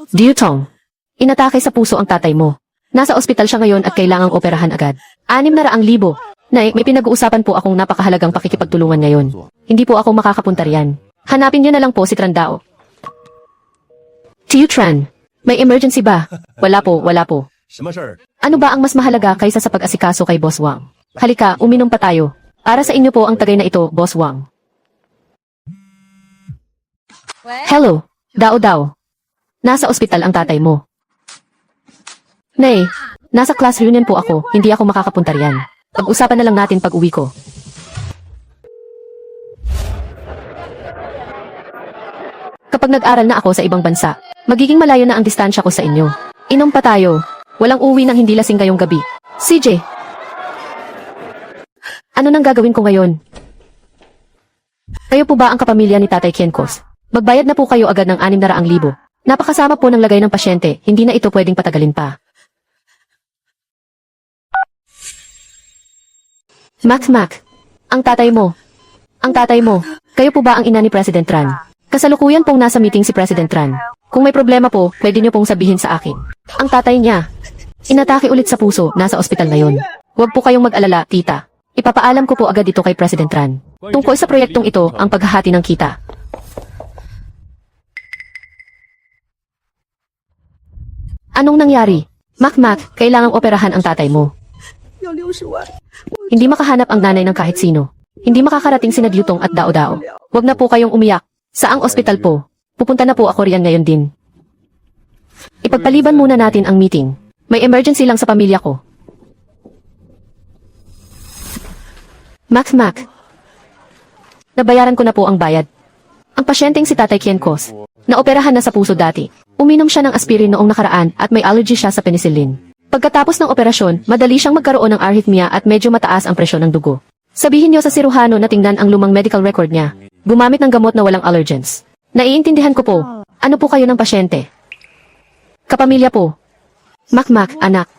Diutong, inatake sa puso ang tatay mo. Nasa ospital siya ngayon at kailangang operahan agad. 600,000. Nay, may pinag-uusapan po akong napakahalagang pakikipagtulungan ngayon. Hindi po ako makakapunta riyan. Hanapin niyo na lang po si Trandao. Tiu Tran, may emergency ba? Wala po. Ano ba ang mas mahalaga kaysa sa pag-asikaso kay Boss Wang? Halika, uminom pa tayo. Para sa inyo po ang tagay na ito, Boss Wang. Hello, Dao. Nasa ospital ang tatay mo. Nay, nasa class reunion po ako, hindi ako makakapunta riyan. Pag-usapan na lang natin pag uwi ko. Kapag nag-aral na ako sa ibang bansa, magiging malayo na ang distansya ko sa inyo. Inom pa tayo. Walang uwi nang hindi lasing ngayong gabi. CJ! Ano nang gagawin ko ngayon? Kayo po ba ang kapamilya ni Tatay Kienkos? Magbayad na po kayo agad ng 600,000. Napakasama po ng lagay ng pasyente, hindi na ito pwedeng patagalin pa. Max, ang tatay mo. Kayo po ba ang ina ni President Tran? Kasalukuyan pong nasa meeting si President Tran. Kung may problema po, pwede niyo pong sabihin sa akin. Ang tatay niya. Inatake ulit sa puso, nasa ospital ngayon. Huwag po kayong mag-alala, tita. Ipapaalam ko po agad ito kay President Tran. Tungkol sa proyektong ito, ang paghahati ng kita. Anong nangyari? Mac, kailangang operahan ang tatay mo. Hindi makahanap ang nanay ng kahit sino. Hindi makakarating si Nagyutong at Dao. Huwag na po kayong umiyak. Saang ospital po? Pupunta na po ako riyan ngayon din. Ipagpaliban muna natin ang meeting. May emergency lang sa pamilya ko. Max, nabayaran ko na po ang bayad. Ang pasyenteng si Tatay Kienkos, naoperahan na sa puso dati. Uminom siya ng aspirin noong nakaraan at may allergy siya sa penicillin. Pagkatapos ng operasyon, madali siyang magkaroon ng arrhythmia at medyo mataas ang presyon ng dugo. Sabihin niyo sa siruhano na tingnan ang lumang medical record niya. Gumamit ng gamot na walang allergens. Naiintindihan ko po. Ano po kayo ng pasyente? Kapamilya po. Mac, anak.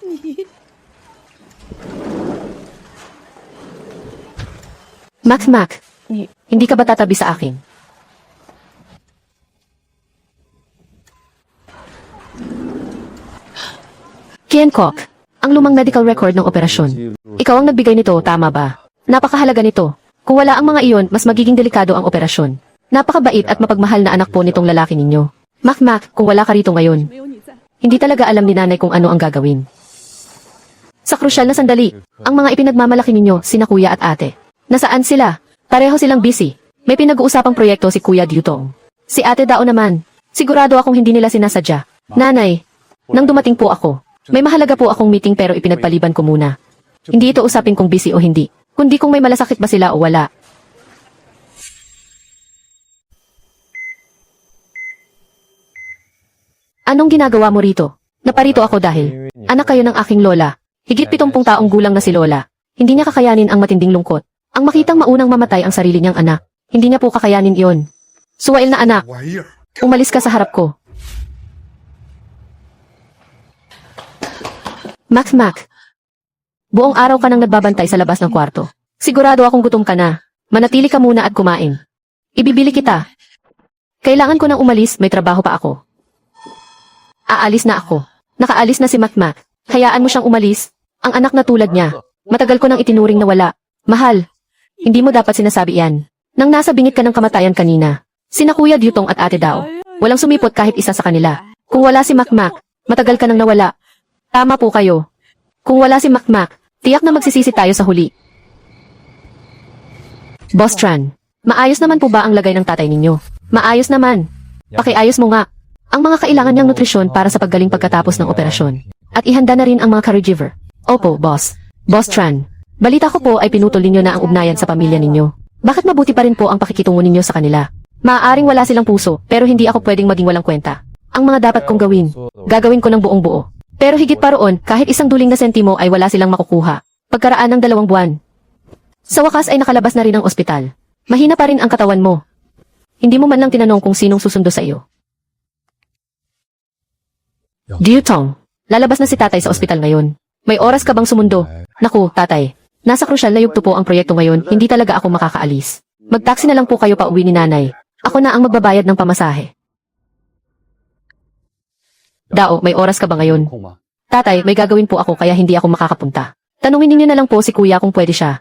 Mac, Hindi ka ba tatabi sa akin? Ken Kok, ang lumang medical record ng operasyon. Ikaw ang nagbigay nito, tama ba? Napakahalaga nito. Kung wala ang mga iyon, mas magiging delikado ang operasyon. Napakabait at mapagmahal na anak po nitong lalaki ninyo. Mac, kung wala ka rito ngayon, hindi talaga alam ni nanay kung ano ang gagawin. Sa krusyal na sandali, ang mga ipinagmamalaki ninyo, sina kuya at ate. Nasaan sila? Pareho silang busy. May pinag-uusapang proyekto si Kuya Dutong. Si Ate Dao naman, sigurado akong hindi nila sinasadya. Nanay, nang dumating po ako, may mahalaga po akong meeting pero ipinagpaliban ko muna. Hindi ito usapin kung busy o hindi, kundi kung may malasakit ba sila o wala. Anong ginagawa mo rito? Naparito ako dahil anak kayo ng aking lola. Higit 70 taong gulang na si lola. Hindi niya kakayanin ang matinding lungkot. Ang makitang maunang mamatay ang sarili niyang anak. Hindi niya po kakayanin iyon. Suwail na anak, umalis ka sa harap ko. Mac. Buong araw ka nang nagbabantay sa labas ng kwarto. Sigurado akong gutom ka na. Manatili ka muna at kumain. Ibibili kita. Kailangan ko nang umalis, may trabaho pa ako. Aalis na ako. Nakaalis na si Mac. Hayaan mo siyang umalis. Ang anak na tulad niya. Matagal ko nang itinuring na wala. Mahal, hindi mo dapat sinasabi yan. Nang nasa bingit ka ng kamatayan kanina. Sina Kuya Dutong at Ate Dao. Walang sumipot kahit isa sa kanila. Kung wala si Mac, matagal ka nang nawala. Tama po kayo. Kung wala si Mac, tiyak na magsisisi tayo sa huli. Boss Tran, maayos naman po ba ang lagay ng tatay ninyo? Maayos naman. Pakiayos mo nga. Ang mga kailangan niyang nutrisyon para sa paggaling pagkatapos ng operasyon. At ihanda na rin ang mga caregiver. Opo, boss. Boss Tran, balita ko po ay pinutol ninyo na ang ugnayan sa pamilya ninyo. Bakit mabuti pa rin po ang pakikitungo ninyo sa kanila? Maaaring wala silang puso, pero hindi ako pwedeng maging walang kwenta. Ang mga dapat kong gawin, gagawin ko ng buong buo. Pero higit pa roon, kahit isang duling na sentimo ay wala silang makukuha. Pagkaraan ng 2 buwan. Sa wakas ay nakalabas na rin ang ospital. Mahina pa rin ang katawan mo. Hindi mo man lang tinanong kung sinong susundo sa iyo. Dutong, lalabas na si tatay sa ospital ngayon. May oras ka bang sumundo? Naku, tatay. Nasa krusyal na yugto po ang proyekto ngayon, hindi talaga ako makakaalis. Mag-taxi na lang po kayo pa uwi ni nanay. Ako na ang magbabayad ng pamasahe. Dao, may oras ka ba ngayon? Tatay, may gagawin po ako kaya hindi ako makakapunta. Tanungin ninyo na lang po si kuya kung pwede siya.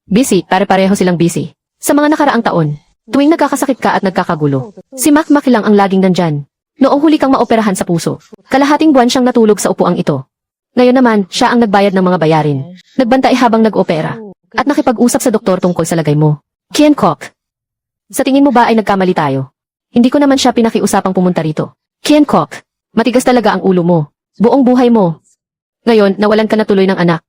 Busy, pare-pareho silang busy. Sa mga nakaraang taon, tuwing nagkakasakit ka at nagkakagulo, si Mac lang ang laging nandyan. Noong huli kang maoperahan sa puso, kalahating buwan siyang natulog sa upuang ito. Ngayon naman, siya ang nagbayad ng mga bayarin. Nagbantay habang nag-opera. At nakipag-usap sa doktor tungkol sa lagay mo. Ken Kok, sa tingin mo ba ay nagkamali tayo? Hindi ko naman siya pinakiusapang pumunta rito. Ken Kok, matigas talaga ang ulo mo. Buong buhay mo. Ngayon, nawalan ka na tuloy ng anak.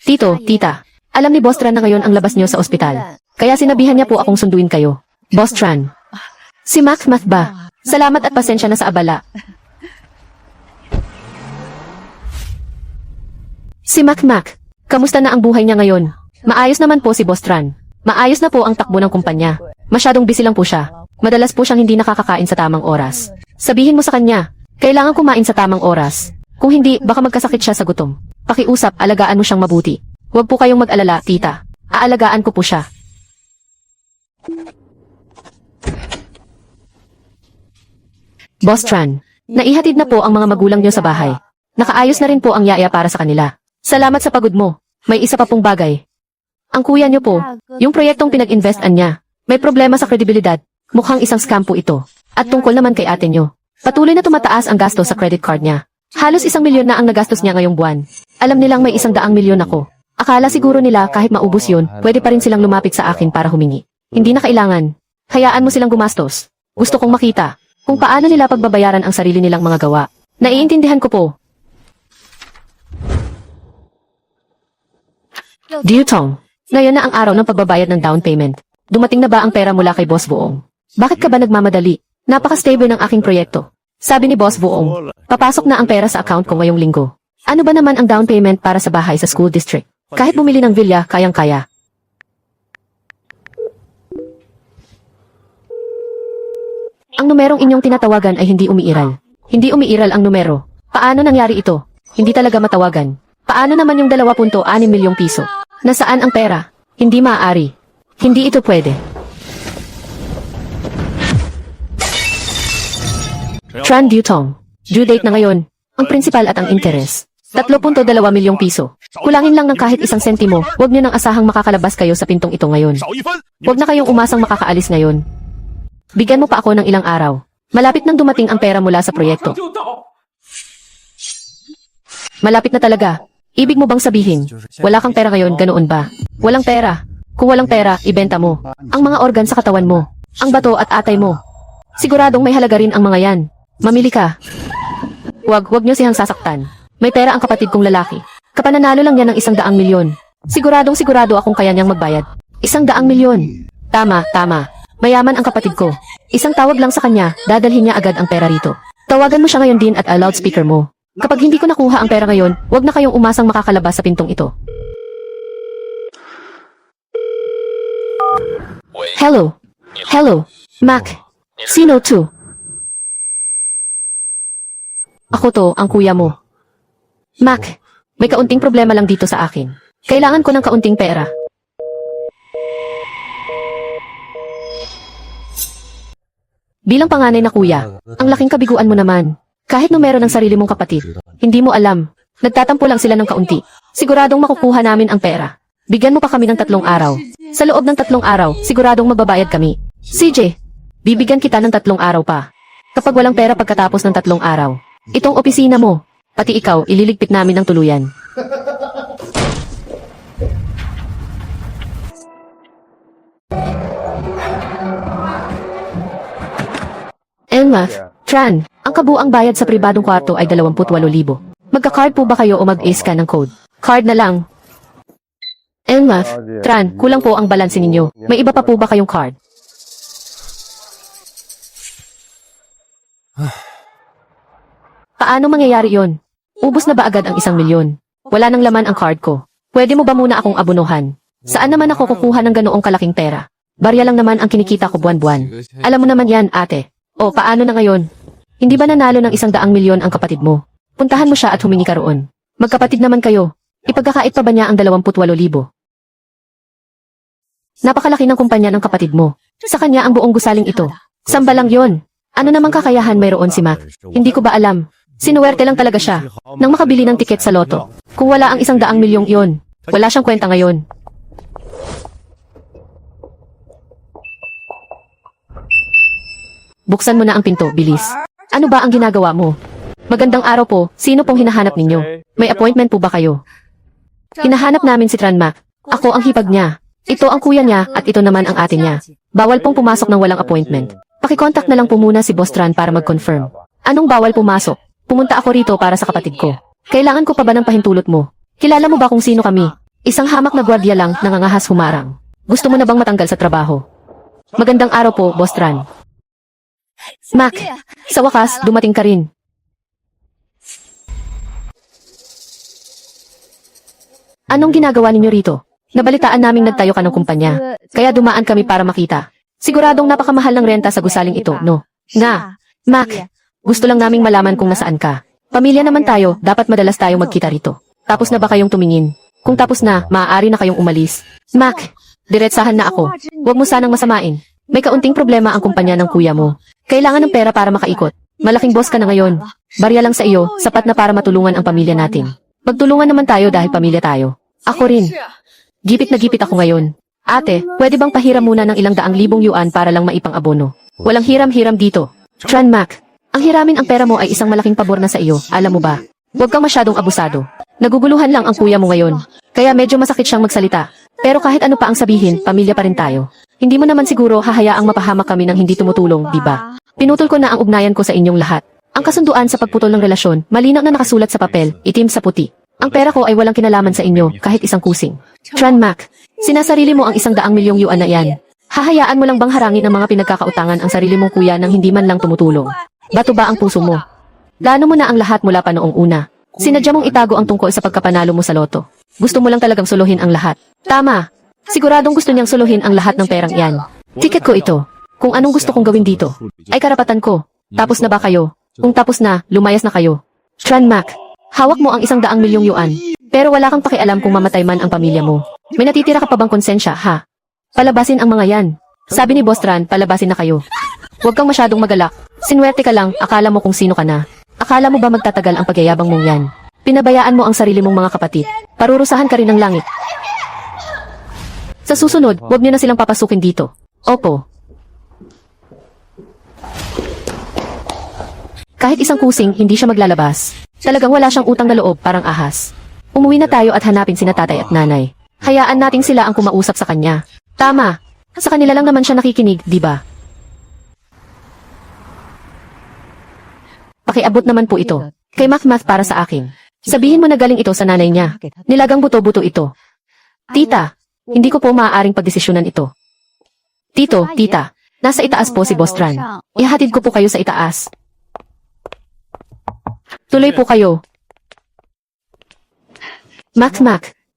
Tito, tita, alam ni Boss Tran na ngayon ang labas niyo sa ospital. Kaya sinabihan niya po akong sunduin kayo. Boss Tran. Si Mac ba? Salamat at pasensya na sa abala. Si Mac, kamusta na ang buhay niya ngayon? Maayos naman po si Boss Tran. Maayos na po ang takbo ng kumpanya. Masyadong busy lang po siya. Madalas po siyang hindi nakakakain sa tamang oras. Sabihin mo sa kanya, kailangan kumain sa tamang oras. Kung hindi, baka magkasakit siya sa gutom. Pakiusap, alagaan mo siyang mabuti. Huwag po kayong mag-alala, tita. Aalagaan ko po siya. Boss Tran, naihatid na po ang mga magulang niyo sa bahay. Nakaayos na rin po ang yaya para sa kanila. Salamat sa pagod mo. May isa pa pong bagay. Ang kuya niyo po, yung proyektong pinag-investan niya, may problema sa kredibilidad. Mukhang isang scam po ito. At tungkol naman kay ate niyo. Patuloy na tumataas ang gasto sa credit card niya. Halos 1 milyon na ang nagastos niya ngayong buwan. Alam nilang may 100 milyon ako. Akala siguro nila kahit maubos yun, pwede pa rin silang lumapit sa akin para humingi. Hindi na kailangan. Hayaan mo silang gumastos. Gusto kong makita kung paano nila pagbabayaran ang sarili nilang mga gawa. Naiintindihan ko po. Dutong, ngayon na ang araw ng pagbabayad ng down payment. Dumating na ba ang pera mula kay Boss Buong? Bakit ka ba nagmamadali? Napaka-stable ng aking proyekto. Sabi ni Boss Buong, papasok na ang pera sa account ko ngayong linggo. Ano ba naman ang down payment para sa bahay sa school district? Kahit bumili ng villa, kayang-kaya. Ang numerong inyong tinatawagan ay hindi umiiral. Hindi umiiral ang numero. Paano nangyari ito? Hindi talaga matawagan. Paano naman yung 2.6 milyong piso? Nasaan ang pera? Hindi maaari. Hindi ito pwede. Tran Dutong. Due date na ngayon. Ang principal at ang interest. 3.2 milyong piso. Kulangin lang ng kahit isang sentimo. Huwag niyo nang asahang makakalabas kayo sa pintong ito ngayon. 少一分， Huwag na kayong umasang makakaalis ngayon. Bigyan mo pa ako ng ilang araw. Malapit nang dumating ang pera mula sa proyekto. 就到。 Malapit na talaga. Ibig mo bang sabihin, wala kang pera ngayon, ganoon ba? Walang pera. Kung walang pera, ibenta mo. Ang mga organ sa katawan mo. Ang bato at atay mo. Siguradong may halaga rin ang mga yan. Mamili ka. Huwag niyo siyang sasaktan. May pera ang kapatid kong lalaki. Kapananalo lang yan ng 100 milyon. Sigurado akong kaya niyang magbayad. 100 milyon. Tama. Mayaman ang kapatid ko. Isang tawag lang sa kanya, dadalhin niya agad ang pera rito. Tawagan mo siya ngayon din at a loudspeaker mo. Kapag hindi ko nakuha ang pera ngayon, huwag na kayong umasang makakalabas sa pintong ito. Hello? Mac? Sino to? Ako to, ang kuya mo. Mac, may kaunting problema lang dito sa akin. Kailangan ko ng kaunting pera. Bilang panganay na kuya, ang laking kabiguan mo naman. Kahit numero ng sarili mong kapatid, hindi mo alam. Nagtatampo lang sila ng kaunti. Siguradong makukuha namin ang pera. Bigyan mo pa kami ng 3 araw. Sa loob ng 3 araw, siguradong magbabayad kami. CJ, bibigyan kita ng 3 araw pa. Kapag walang pera pagkatapos ng 3 araw, itong opisina mo, pati ikaw, ililigpit namin ng tuluyan. Emma, Tran, ang kabuang bayad sa pribadong kwarto ay 28,000. Magka-card po ba kayo o mag-ace ka ng code? Card na lang. Emma, Tran, kulang po ang balanse ninyo. May iba pa po ba kayong card? Paano mangyayari yon? Ubus na ba agad ang 1 milyon? Wala nang laman ang card ko. Pwede mo ba muna akong abunuhan? Saan naman ako kukuha ng ganoong kalaking pera? Barya lang naman ang kinikita ko buwan-buwan. Alam mo naman yan, ate. O, paano na ngayon? Hindi ba nanalo ng 100 milyon ang kapatid mo? Puntahan mo siya at humingi ka roon. Magkapatid naman kayo. Ipagkakait pa ba niya ang 28,000? Napakalaki ng kumpanya ng kapatid mo. Sa kanya ang buong gusaling ito. Samba lang yon. Ano namang kakayahan mayroon si Mac? Hindi ko ba alam? Sinuwerte lang talaga siya nang makabili ng tiket sa loto. Kung wala ang 100 milyong iyon, wala siyang kwenta ngayon. Buksan mo na ang pinto, bilis. Ano ba ang ginagawa mo? Magandang araw po, sino pong hinahanap ninyo? May appointment po ba kayo? Hinahanap namin si Tran Mac. Ako ang hipag niya. Ito ang kuya niya at ito naman ang ate niya. Bawal pong pumasok ng walang appointment. Pakicontact na lang po muna si Boss Tran para mag-confirm. Anong bawal pumasok? Pumunta ako rito para sa kapatid ko. Kailangan ko pa ba ng pahintulot mo? Kilala mo ba kung sino kami? Isang hamak na gwardiya lang nangangahas humarang. Gusto mo na bang matanggal sa trabaho? Magandang araw po, Boss Tran. Mac, sa wakas, dumating ka rin. Anong ginagawa ninyo rito? Nabalitaan naming nagtayo ka ng kumpanya, kaya dumaan kami para makita. Siguradong napakamahal ng renta sa gusaling ito, no? Nga, Mac, gusto lang naming malaman kung nasaan ka. Pamilya naman tayo, dapat madalas tayong magkita rito. Tapos na ba kayong tumingin? Kung tapos na, maaari na kayong umalis. Mac, diretsahan na ako. Huwag mo sanang masamain. May kaunting problema ang kumpanya ng kuya mo. Kailangan ng pera para makaikot. Malaking boss ka na ngayon. Barya lang sa iyo, sapat na para matulungan ang pamilya natin. Magtulungan naman tayo dahil pamilya tayo. Ako rin. Gipit na gipit ako ngayon. Ate, pwede bang pahiram muna ng ilang 100,000 yuan para lang maipang abono? Walang hiram-hiram dito. Tran Mac, ang hiramin ang pera mo ay isang malaking pabor na sa iyo, alam mo ba? Huwag kang masyadong abusado. Naguguluhan lang ang kuya mo ngayon. Kaya medyo masakit siyang magsalita. Pero kahit ano pa ang sabihin, pamilya pa rin tayo. Hindi mo naman siguro hahayaang mapahamak kami ng hindi tumutulong, di ba? Pinutol ko na ang ugnayan ko sa inyong lahat. Ang kasunduan sa pagputol ng relasyon, malinaw na nakasulat sa papel, itim sa puti. Ang pera ko ay walang kinalaman sa inyo, kahit isang kusing. Tran Mac, sinasarili mo ang 100 milyong yuan na yan. Hahayaan mo lang bang harangin ang mga pinagkakautangan ang sarili mong kuya nang hindi man lang tumutulong? Bato ba ang puso mo? Plano mo na ang lahat mula pa noong una. Sinadya mong itago ang tungkol sa pagkapanalo mo sa loto. Gusto mo lang talagang suluhin ang lahat. Tama. Siguradong gusto niyang suluhin ang lahat ng perang iyan. Tiket ko ito. Kung anong gusto kong gawin dito, ay karapatan ko. Tapos na ba kayo? Kung tapos na, lumayas na kayo. Tranmac, hawak mo ang 100 milyong yuan. Pero wala kang pakialam kung mamatay man ang pamilya mo. May natitira ka pa bang konsensya, ha? Palabasin ang mga yan. Sabi ni Boss Tran, palabasin na kayo. Huwag kang masyadong magalak. Sinwerte ka lang, akala mo kung sino ka na. Akala mo ba magtatagal ang pagyayabang mong yan? Pinabayaan mo ang sarili mong mga kapatid. Parurusahan ka rin ng langit. Sa susunod, huwag niyo na silang papasukin dito. Opo. Kahit isang kusing, hindi siya maglalabas. Talagang wala siyang utang na loob, parang ahas. Umuwi na tayo at hanapin sina tatay at nanay. Hayaan nating sila ang kumausap sa kanya. Tama. Sa kanila lang naman siya nakikinig, di ba? Pakiabot naman po ito. Kay Math para sa akin. Sabihin mo na galing ito sa nanay niya. Nilagang buto-buto ito. Tita, hindi ko po maaaring pagdesisyonan ito. Tito, tita, nasa itaas po si Boss Tran. Ihatid ko po kayo sa itaas. Tuloy po kayo. Mac,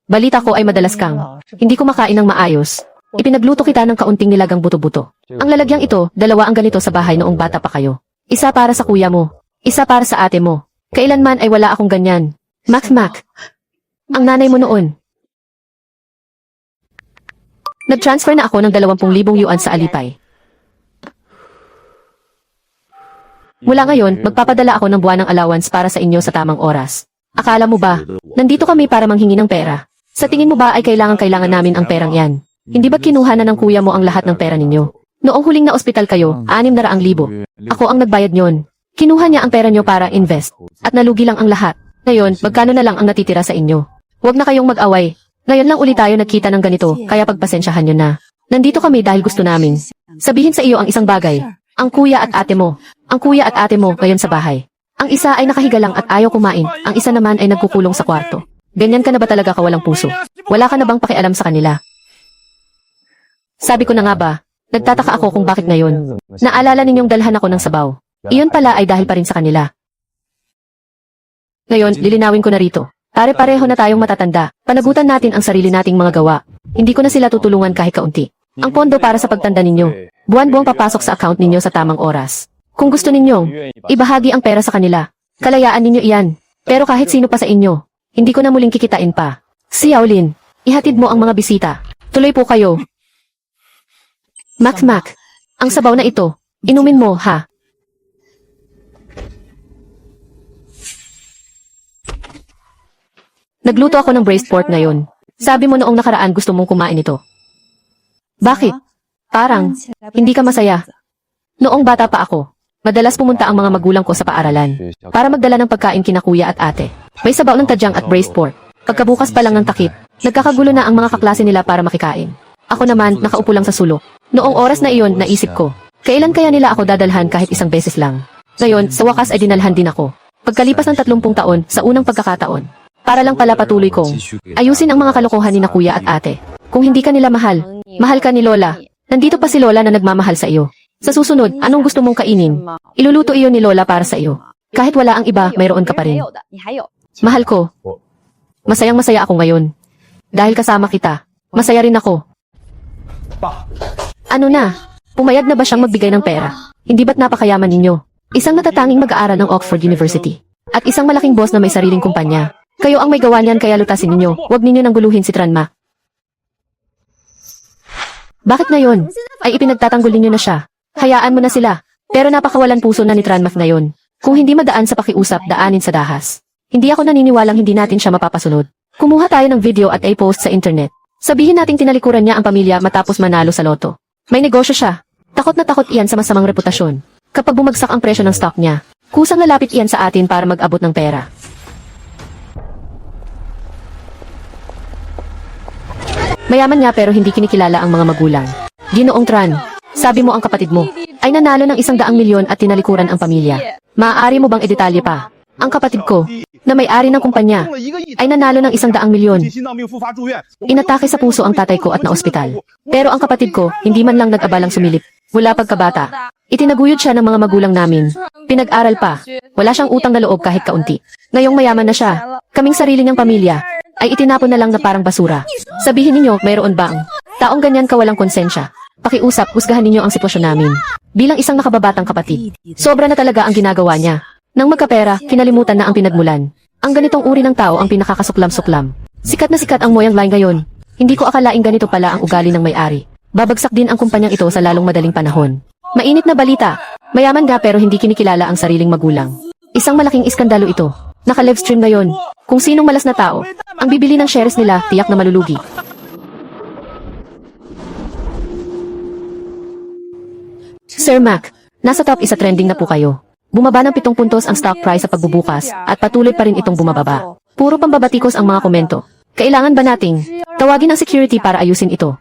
balita ko ay madalas kang. Hindi ko makain ng maayos. Ipinagluto kita ng kaunting nilagang buto-buto. Ang lalagyang ito, 2 ang ganito sa bahay noong bata pa kayo. Isa para sa kuya mo. Isa para sa ate mo. Kailanman ay wala akong ganyan. Mac, ang nanay mo noon. Nag-transfer na ako ng 20,000 yuan sa Alipay. Mula ngayon, magpapadala ako ng buwanang allowance para sa inyo sa tamang oras. Akala mo ba, nandito kami para manghingi ng pera? Sa tingin mo ba ay kailangan namin ang perang yan? Hindi ba kinuha na ng kuya mo ang lahat ng pera ninyo? Noong huling na ospital kayo, 600,000. Ako ang nagbayad nyon. Kinuha niya ang pera nyo para invest. At nalugi lang ang lahat. Ngayon, magkano na lang ang natitira sa inyo? Huwag na kayong mag-away. Ngayon lang ulit tayo nagkita ng ganito, kaya pagpasensyahan nyo na. Nandito kami dahil gusto namin. Sabihin sa iyo ang isang bagay. Ang kuya at ate mo. Ang kuya at ate mo ngayon sa bahay. Ang isa ay nakahiga lang at ayaw kumain. Ang isa naman ay nagkukulong sa kwarto. Ganyan ka na ba talaga kawalang puso? Wala ka na bang pakialam sa kanila? Sabi ko na nga ba, nagtataka ako kung bakit ngayon. Naalala ninyong dalhan ako ng sabaw. Iyon pala ay dahil pa rin sa kanila. Ngayon, lilinawin ko na rito. Pare-pareho na tayong matatanda. Panagutan natin ang sarili nating mga gawa. Hindi ko na sila tutulungan kahit kaunti. Ang pondo para sa pagtanda ninyo. Buwan-buwang papasok sa account ninyo sa tamang oras. Kung gusto ninyong ibahagi ang pera sa kanila, kalayaan ninyo iyan. Pero kahit sino pa sa inyo, hindi ko na muling kikitain pa. Si Yaolin, ihatid mo ang mga bisita. Tuloy po kayo. Mac, ang sabaw na ito, inumin mo, ha? Nagluto ako ng braised pork ngayon. Sabi mo noong nakaraan gusto mong kumain ito. Bakit? Parang, hindi ka masaya. Noong bata pa ako, madalas pumunta ang mga magulang ko sa paaralan para magdala ng pagkain kina kuya at ate. May sabaw ng tadyang at braised pork. Pagkabukas pa lang ng takip, nagkakagulo na ang mga kaklase nila para makikain. Ako naman, nakaupo lang sa sulok. Noong oras na iyon, naisip ko, kailan kaya nila ako dadalhan kahit isang beses lang? Ngayon, sa wakas ay dinalhan din ako. Pagkalipas ng 30 taon, sa unang pagkakataon. Para lang pala patuloy kong ayusin ang mga kalokohan ni na kuya at ate. Kung hindi ka nila mahal, mahal ka ni Lola. Nandito pa si Lola na nagmamahal sa iyo. Sa susunod, anong gusto mong kainin? Iluluto iyon ni Lola para sa iyo. Kahit wala ang iba, mayroon ka pa rin. Mahal ko. Masayang masaya ako ngayon. Dahil kasama kita, masaya rin ako. Ano na? Pumayag na ba siyang magbigay ng pera? Hindi ba't napakayaman ninyo? Isang natatanging mag-aaral ng Oxford University. At isang malaking boss na may sariling kumpanya. Kayo ang may gawa niyan kaya lutasin ninyo. Huwag ninyo nang guluhin si Tranma. Bakit ngayon? Ay ipinagtatanggol ninyo na siya. Hayaan mo na sila. Pero napakawalan puso na ni Tranma ngayon. Kung hindi madaan sa pakiusap, daanin sa dahas. Hindi ako naniniwalang hindi natin siya mapapasunod. Kumuha tayo ng video at i-post sa internet. Sabihin nating tinalikuran niya ang pamilya matapos manalo sa loto. May negosyo siya. Takot na takot iyan sa masamang reputasyon. Kapag bumagsak ang presyo ng stock niya, kusang lalapit iyan sa atin para mag-abot ng pera. Mayaman nga pero hindi kinikilala ang mga magulang. Ginoong Tran, sabi mo ang kapatid mo ay nanalo ng 100 milyon at tinalikuran ang pamilya. Maaari mo bang idetalye pa? Ang kapatid ko, na may-ari ng kumpanya, ay nanalo ng 100 milyon. Inatake sa puso ang tatay ko at naospital. Pero ang kapatid ko, hindi man lang nag-abalang sumilip. Mula pagkabata, itinaguyod siya ng mga magulang namin. Pinag-aral pa. Wala siyang utang na loob kahit kaunti. Ngayong mayaman na siya, kaming sarili niyang pamilya, ay itinapon na lang na parang basura. Sabihin ninyo, mayroon bang taong ganyan kawalang konsensya? Pakiusap, husgahan ninyo ang sitwasyon namin. Bilang isang nakababatang kapatid, sobra na talaga ang ginagawa niya. Nang magkapera, kinalimutan na ang pinagmulan. Ang ganitong uri ng tao ang pinakakasuklam-suklam. Sikat na sikat ang Moyang Line ngayon. Hindi ko akalaing ganito pala ang ugali ng may-ari. Babagsak din ang kumpanyang ito sa lalong madaling panahon. Mainit na balita. Mayaman nga pero hindi kinikilala ang sariling magulang. Isang malaking iskandalo ito. Naka-livestream ngayon. Kung sinong malas na tao, ang bibili ng shares nila, tiyak na malulugi. Sir Mac, nasa top isa trending na po kayo. Bumaba ng 7 puntos ang stock price sa pagbubukas at patuloy pa rin itong bumababa. Puro pambabatikos ang mga komento. Kailangan ba nating tawagin ang security para ayusin ito?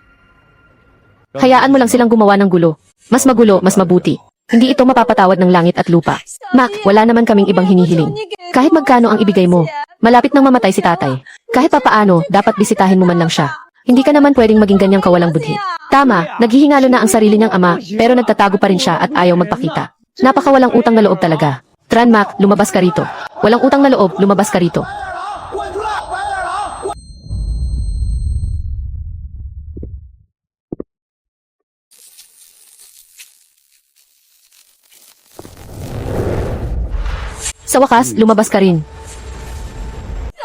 Hayaan mo lang silang gumawa ng gulo. Mas magulo, mas mabuti. Hindi ito mapapatawad ng langit at lupa. Mac, wala naman kaming ibang hinihiling. Kahit magkano ang ibigay mo, malapit nang mamatay si tatay. Kahit papaano, dapat bisitahin mo man lang siya. Hindi ka naman pwedeng maging ganyang kawalang budhi. Tama, naghihingalo na ang sarili niyang ama, pero nagtatago pa rin siya at ayaw magpakita. Napakawalang utang na loob talaga. Tran Mac, lumabas ka rito. Walang utang na loob, lumabas ka rito. Sa wakas, lumabas ka rin.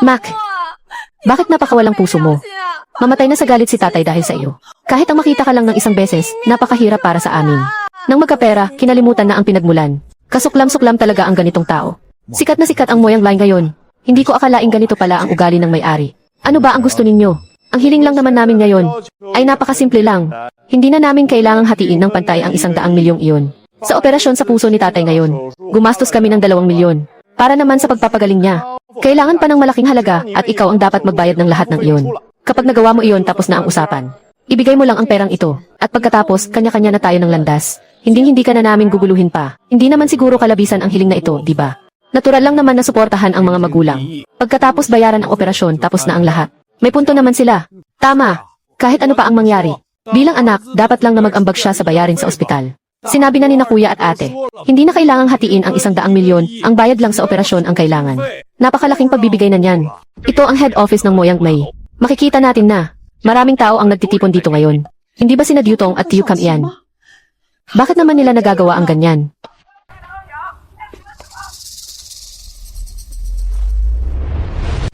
Mac, bakit napakawalang puso mo? Mamatay na sa galit si tatay dahil sa iyo. Kahit ang makita ka lang ng isang beses, napakahirap para sa amin. Nang magkapera, kinalimutan na ang pinagmulan. Kasuklam-suklam talaga ang ganitong tao. Sikat na sikat ang Moyang Line ngayon. Hindi ko akalaing ganito pala ang ugali ng may-ari. Ano ba ang gusto ninyo? Ang hiling lang naman namin ngayon ay napakasimple lang. Hindi na namin kailangang hatiin ng pantay ang 100 milyong iyon. Sa operasyon sa puso ni tatay ngayon, gumastos kami ng 2 milyon. Para naman sa pagpapagaling niya. Kailangan pa ng malaking halaga at ikaw ang dapat magbayad ng lahat ng iyon. Kapag nagawa mo iyon tapos na ang usapan. Ibigay mo lang ang perang ito. At pagkatapos, kanya-kanya na tayo ng landas. Hindi ka na namin guguluhin pa. Hindi naman siguro kalabisan ang hiling na ito, di ba? Natural lang naman na suportahan ang mga magulang. Pagkatapos bayaran ang operasyon tapos na ang lahat. May punto naman sila. Tama. Kahit ano pa ang mangyari. Bilang anak, dapat lang na mag-ambag siya sa bayarin sa ospital. Sinabi na ni na kuya at ate. Hindi na kailangang hatiin ang 100 milyon, ang bayad lang sa operasyon ang kailangan. Napakalaking pagbibigay na niyan. Ito ang head office ng Moyang May. Makikita natin na, maraming tao ang nagtitipon dito ngayon. Hindi ba sina Dutong at Tiu Kam iyan? Bakit naman nila nagagawa ang ganyan?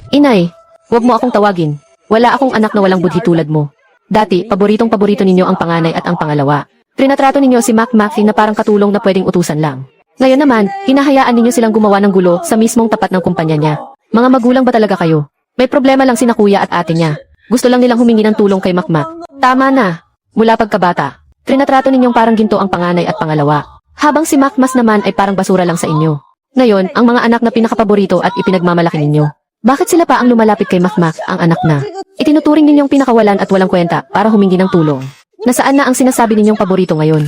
Inay, huwag mo akong tawagin. Wala akong anak na walang budhi tulad mo. Dati, paboritong-paborito ninyo ang panganay at ang pangalawa. Trinatrato ninyo si Mac na parang katulong na pwedeng utusan lang. Ngayon naman, hinahayaan ninyo silang gumawa ng gulo sa mismong tapat ng kumpanya niya. Mga magulang ba talaga kayo? May problema lang sina kuya at ate niya. Gusto lang nilang humingi ng tulong kay Mac. Tama na. Mula pagkabata, trinatrato ninyong parang ginto ang panganay at pangalawa. Habang si Mac naman ay parang basura lang sa inyo. Ngayon, ang mga anak na pinakapaborito at ipinagmamalaki ninyo. Bakit sila pa ang lumalapit kay Mac, ang anak na? Itinuturing ninyong pinakawalan at walang kwenta para humingi ng tulong. Nasaan na ang sinasabi ninyong paborito ngayon?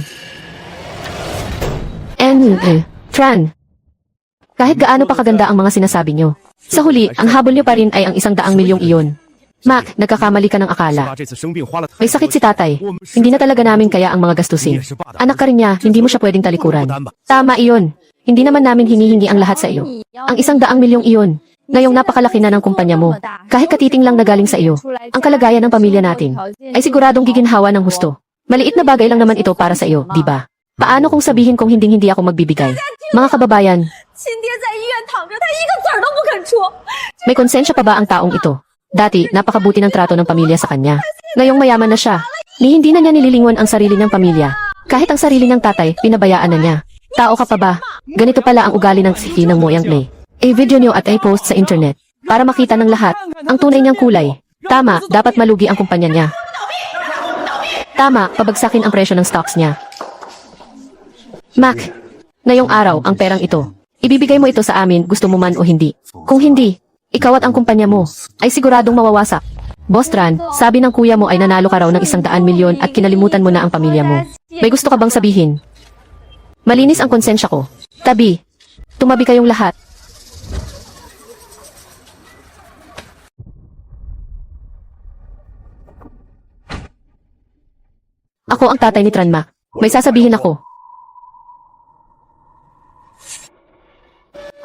Tran. Kahit gaano pa kaganda ang mga sinasabi nyo. Sa huli, ang habol nyo pa rin ay ang 100 milyong iyon. Mac, nagkakamali ka ng akala. May sakit si tatay. Hindi na talaga namin kaya ang mga gastusin. Anak ka rin niya, hindi mo siya pwedeng talikuran. Tama iyon. Hindi naman namin hinihingi ang lahat sa iyo. Ang 100 milyong iyon. Ngayong napakalaki na ng kumpanya mo. Kahit katiting lang na galing sa iyo. Ang kalagayan ng pamilya natin ay siguradong giginhawa ng husto. Maliit na bagay lang naman ito para sa iyo, di ba? Paano kung sabihin kung hindi ako magbibigay? Mga kababayan, may konsensya pa ba ang taong ito? Dati, napakabuti ng trato ng pamilya sa kanya. Ngayong mayaman na siya, hindi na niya nililingon ang sarili niyang pamilya. Kahit ang sarili niyang tatay, pinabayaan na niya. Tao ka pa ba? Ganito pala ang ugali ng siki ng Moyang May. I-video niyo at i-post sa internet para makita ng lahat ang tunay niyang kulay. Tama, dapat malugi ang kumpanya niya. Tama, pabagsakin ang presyo ng stocks niya. Mac, ngayong araw ang perang ito. Ibibigay mo ito sa amin gusto mo man o hindi. Kung hindi, ikaw at ang kumpanya mo ay siguradong mawawasak. Boss Tran, sabi ng kuya mo ay nanalo ka raw ng 100 milyon at kinalimutan mo na ang pamilya mo. May gusto ka bang sabihin? Malinis ang konsensya ko. Tabi. Tumabi kayong lahat. Ako ang tatay ni Tranma. May sasabihin ako.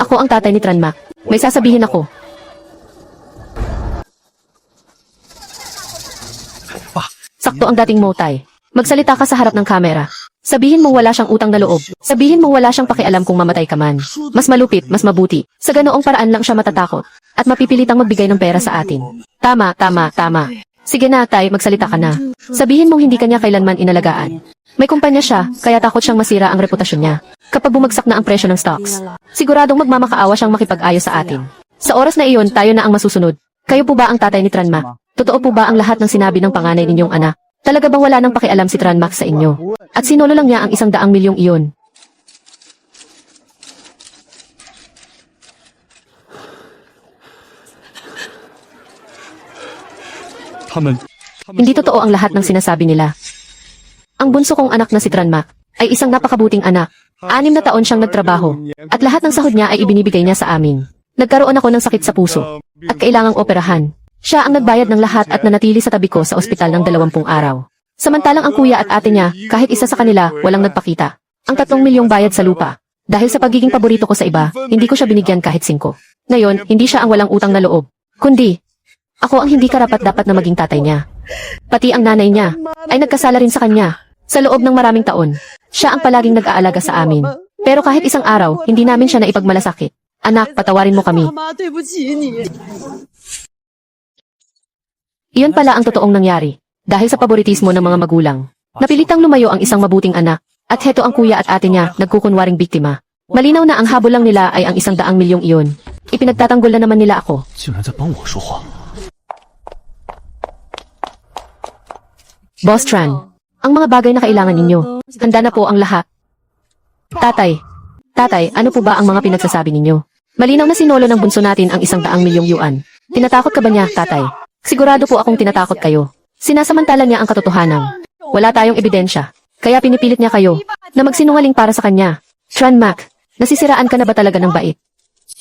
Ako ang tatay ni Tranma. May sasabihin ako. Sakto ang dating motay. Magsalita ka sa harap ng kamera. Sabihin mong wala siyang utang na loob. Sabihin mong wala siyang pakialam kung mamatay ka man. Mas malupit, mas mabuti. Sa ganoong paraan lang siya matatakot. At mapipilitang magbigay ng pera sa atin. Tama. Sige na, Tay, magsalita ka na. Sabihin mong hindi kanya kailanman inalagaan. May kumpanya siya, kaya takot siyang masira ang reputasyon niya. Kapag bumagsak na ang presyo ng stocks, siguradong magmamakaawa siyang makipag-ayos sa atin. Sa oras na iyon, tayo na ang masusunod. Kayo po ba ang tatay ni Tranmac? Totoo po ba ang lahat ng sinabi ng panganay ninyong anak? Talaga bang wala nang pakialam si Tranmac sa inyo? At sinolo lang niya ang 100 milyong iyon? Hindi totoo ang lahat ng sinasabi nila. Ang bunso kong anak na si Tranmac ay isang napakabuting anak. 6 na taon siyang nagtrabaho at lahat ng sahod niya ay ibinibigay niya sa amin. Nagkaroon ako ng sakit sa puso at kailangang operahan. Siya ang nagbayad ng lahat at nanatili sa tabi ko sa ospital ng 20 araw. Samantalang ang kuya at ate niya, kahit isa sa kanila, walang nagpakita. Ang 3 milyong bayad sa lupa. Dahil sa pagiging paborito ko sa iba, hindi ko siya binigyan kahit 5. Ngayon, hindi siya ang walang utang na loob, kundi ako ang hindi karapat-dapat na maging tatay niya. Pati ang nanay niya ay nagkasala rin sa kanya. Sa loob ng maraming taon, siya ang palaging nag-aalaga sa amin. Pero kahit isang araw, hindi namin siya naipagmalasakit. Anak, patawarin mo kami. Iyon pala ang totoong nangyari. Dahil sa paboritismo ng mga magulang. Napilitang lumayo ang isang mabuting anak. At heto ang kuya at ate niya, nagkukunwaring biktima. Malinaw na ang habol lang nila ay ang 100 milyong iyon. Ipinagtatanggol na naman nila ako. 竟然在帮我说话。 Boss Tran, ang mga bagay na kailangan ninyo. Handa na po ang lahat. Tatay, ano po ba ang mga pinagsasabi ninyo? Malinaw na sinolo ng bunso natin ang 100 milyong yuan. Tinatakot ka ba niya, tatay? Sigurado po akong tinatakot kayo. Sinasamantala niya ang katotohanan. Wala tayong ebidensya. Kaya pinipilit niya kayo na magsinungaling para sa kanya. Tranmac, nasisiraan ka na ba talaga ng bait?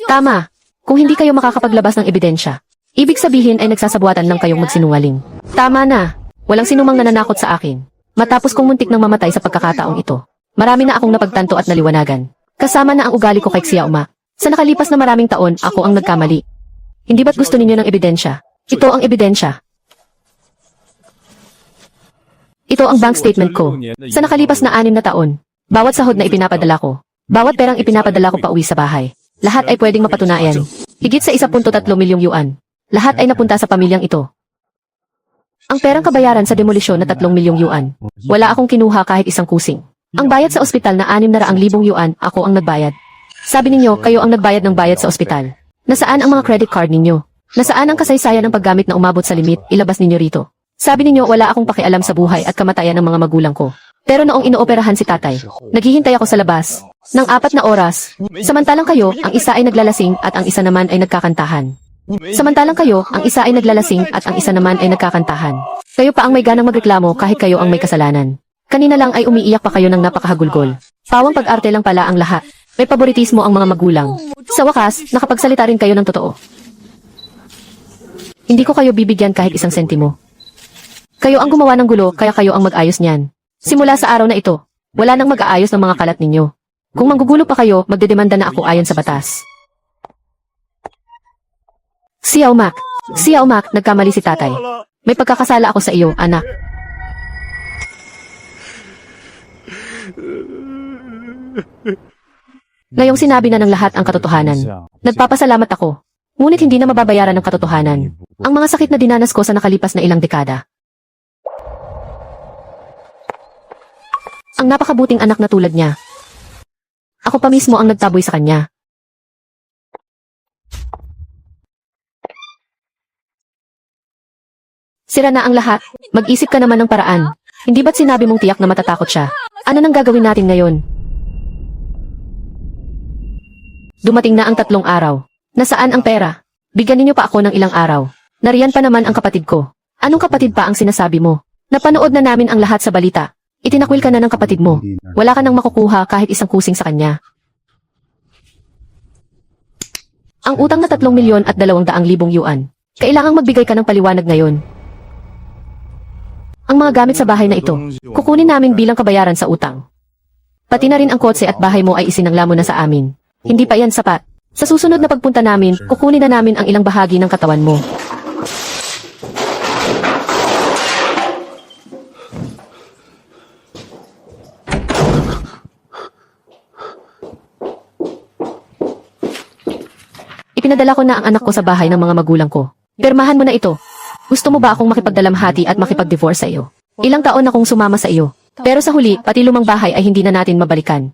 Tama. Kung hindi kayo makakapaglabas ng ebidensya, ibig sabihin ay nagsasabuatan lang kayong magsinungaling. Tama na. Walang sinumang nananakot sa akin. Matapos kong muntik nang mamatay sa pagkakataong ito, marami na akong napagtanto at naliwanagan. Kasama na ang ugali ko kay Xiao Ma. Sa nakalipas na maraming taon, ako ang nagkamali. Hindi ba't gusto ninyo ng ebidensya? Ito ang ebidensya. Ito ang bank statement ko. Sa nakalipas na 6 na taon, bawat sahod na ipinapadala ko, bawat perang ipinapadala ko pa uwi sa bahay, lahat ay pwedeng mapatunayan. Higit sa 1.3 milyong yuan. Lahat ay napunta sa pamilyang ito. Ang perang kabayaran sa demolisyon na 3 milyong yuan. Wala akong kinuha kahit isang kusing. Ang bayad sa ospital na 600,000 yuan, ako ang nagbayad. Sabi ninyo, kayo ang nagbayad ng bayad sa ospital. Nasaan ang mga credit card ninyo? Nasaan ang kasaysayan ng paggamit na umabot sa limit? Ilabas ninyo rito. Sabi ninyo, wala akong pakialam sa buhay at kamatayan ng mga magulang ko. Pero noong inooperahan si tatay, naghihintay ako sa labas ng 4 na oras. Samantalang kayo, ang isa ay naglalasing at ang isa naman ay nagkakantahan. Samantalang kayo, ang isa ay naglalasing at ang isa naman ay nagkakantahan. Kayo pa ang may ganang magreklamo kahit kayo ang may kasalanan. Kanina lang ay umiiyak pa kayo ng napakahagulgol. Pawang pag-arte lang pala ang lahat. May paboritismo ang mga magulang. Sa wakas, nakapagsalita rin kayo ng totoo. Hindi ko kayo bibigyan kahit isang sentimo. Kayo ang gumawa ng gulo, kaya kayo ang mag-ayos niyan. Simula sa araw na ito, wala nang mag-aayos ng mga kalat ninyo. Kung manggugulo pa kayo, magdedemanda na ako ayon sa batas. Xiao Mac, nagkamali si tatay. May pagkakasala ako sa iyo, anak. Ngayong sinabi na ng lahat ang katotohanan. Nagpapasalamat ako. Ngunit hindi na mababayaran ng katotohanan ang mga sakit na dinanas ko sa nakalipas na ilang dekada. Ang napakabuting anak na tulad niya. Ako pa mismo ang nagtaboy sa kanya. Sira na ang lahat. Mag-isip ka naman ng paraan. Hindi ba't sinabi mong tiyak na matatakot siya? Ano nang gagawin natin ngayon? Dumating na ang 3 araw. Nasaan ang pera? Bigyan ninyo pa ako ng ilang araw. Nariyan pa naman ang kapatid ko. Anong kapatid pa ang sinasabi mo? Napanood na namin ang lahat sa balita. Itinakwil ka na ng kapatid mo. Wala ka nang makukuha kahit isang kusing sa kanya. Ang utang na 3,200,000 yuan. Kailangang magbigay ka ng paliwanag ngayon. Ang mga gamit sa bahay na ito, kukunin namin bilang kabayaran sa utang. Pati na rin ang kotse at bahay mo ay isinangla mo na sa amin. Hindi pa yan sapat. Sa susunod na pagpunta namin, kukunin na namin ang ilang bahagi ng katawan mo. Pinadala ko na ang anak ko sa bahay ng mga magulang ko. Pirmahan mo na ito. Gusto mo ba akong makipagdalamhati at makipag-divorce sa iyo? Ilang taon akong sumama sa iyo. Pero sa huli, pati lumang bahay ay hindi na natin mabalikan.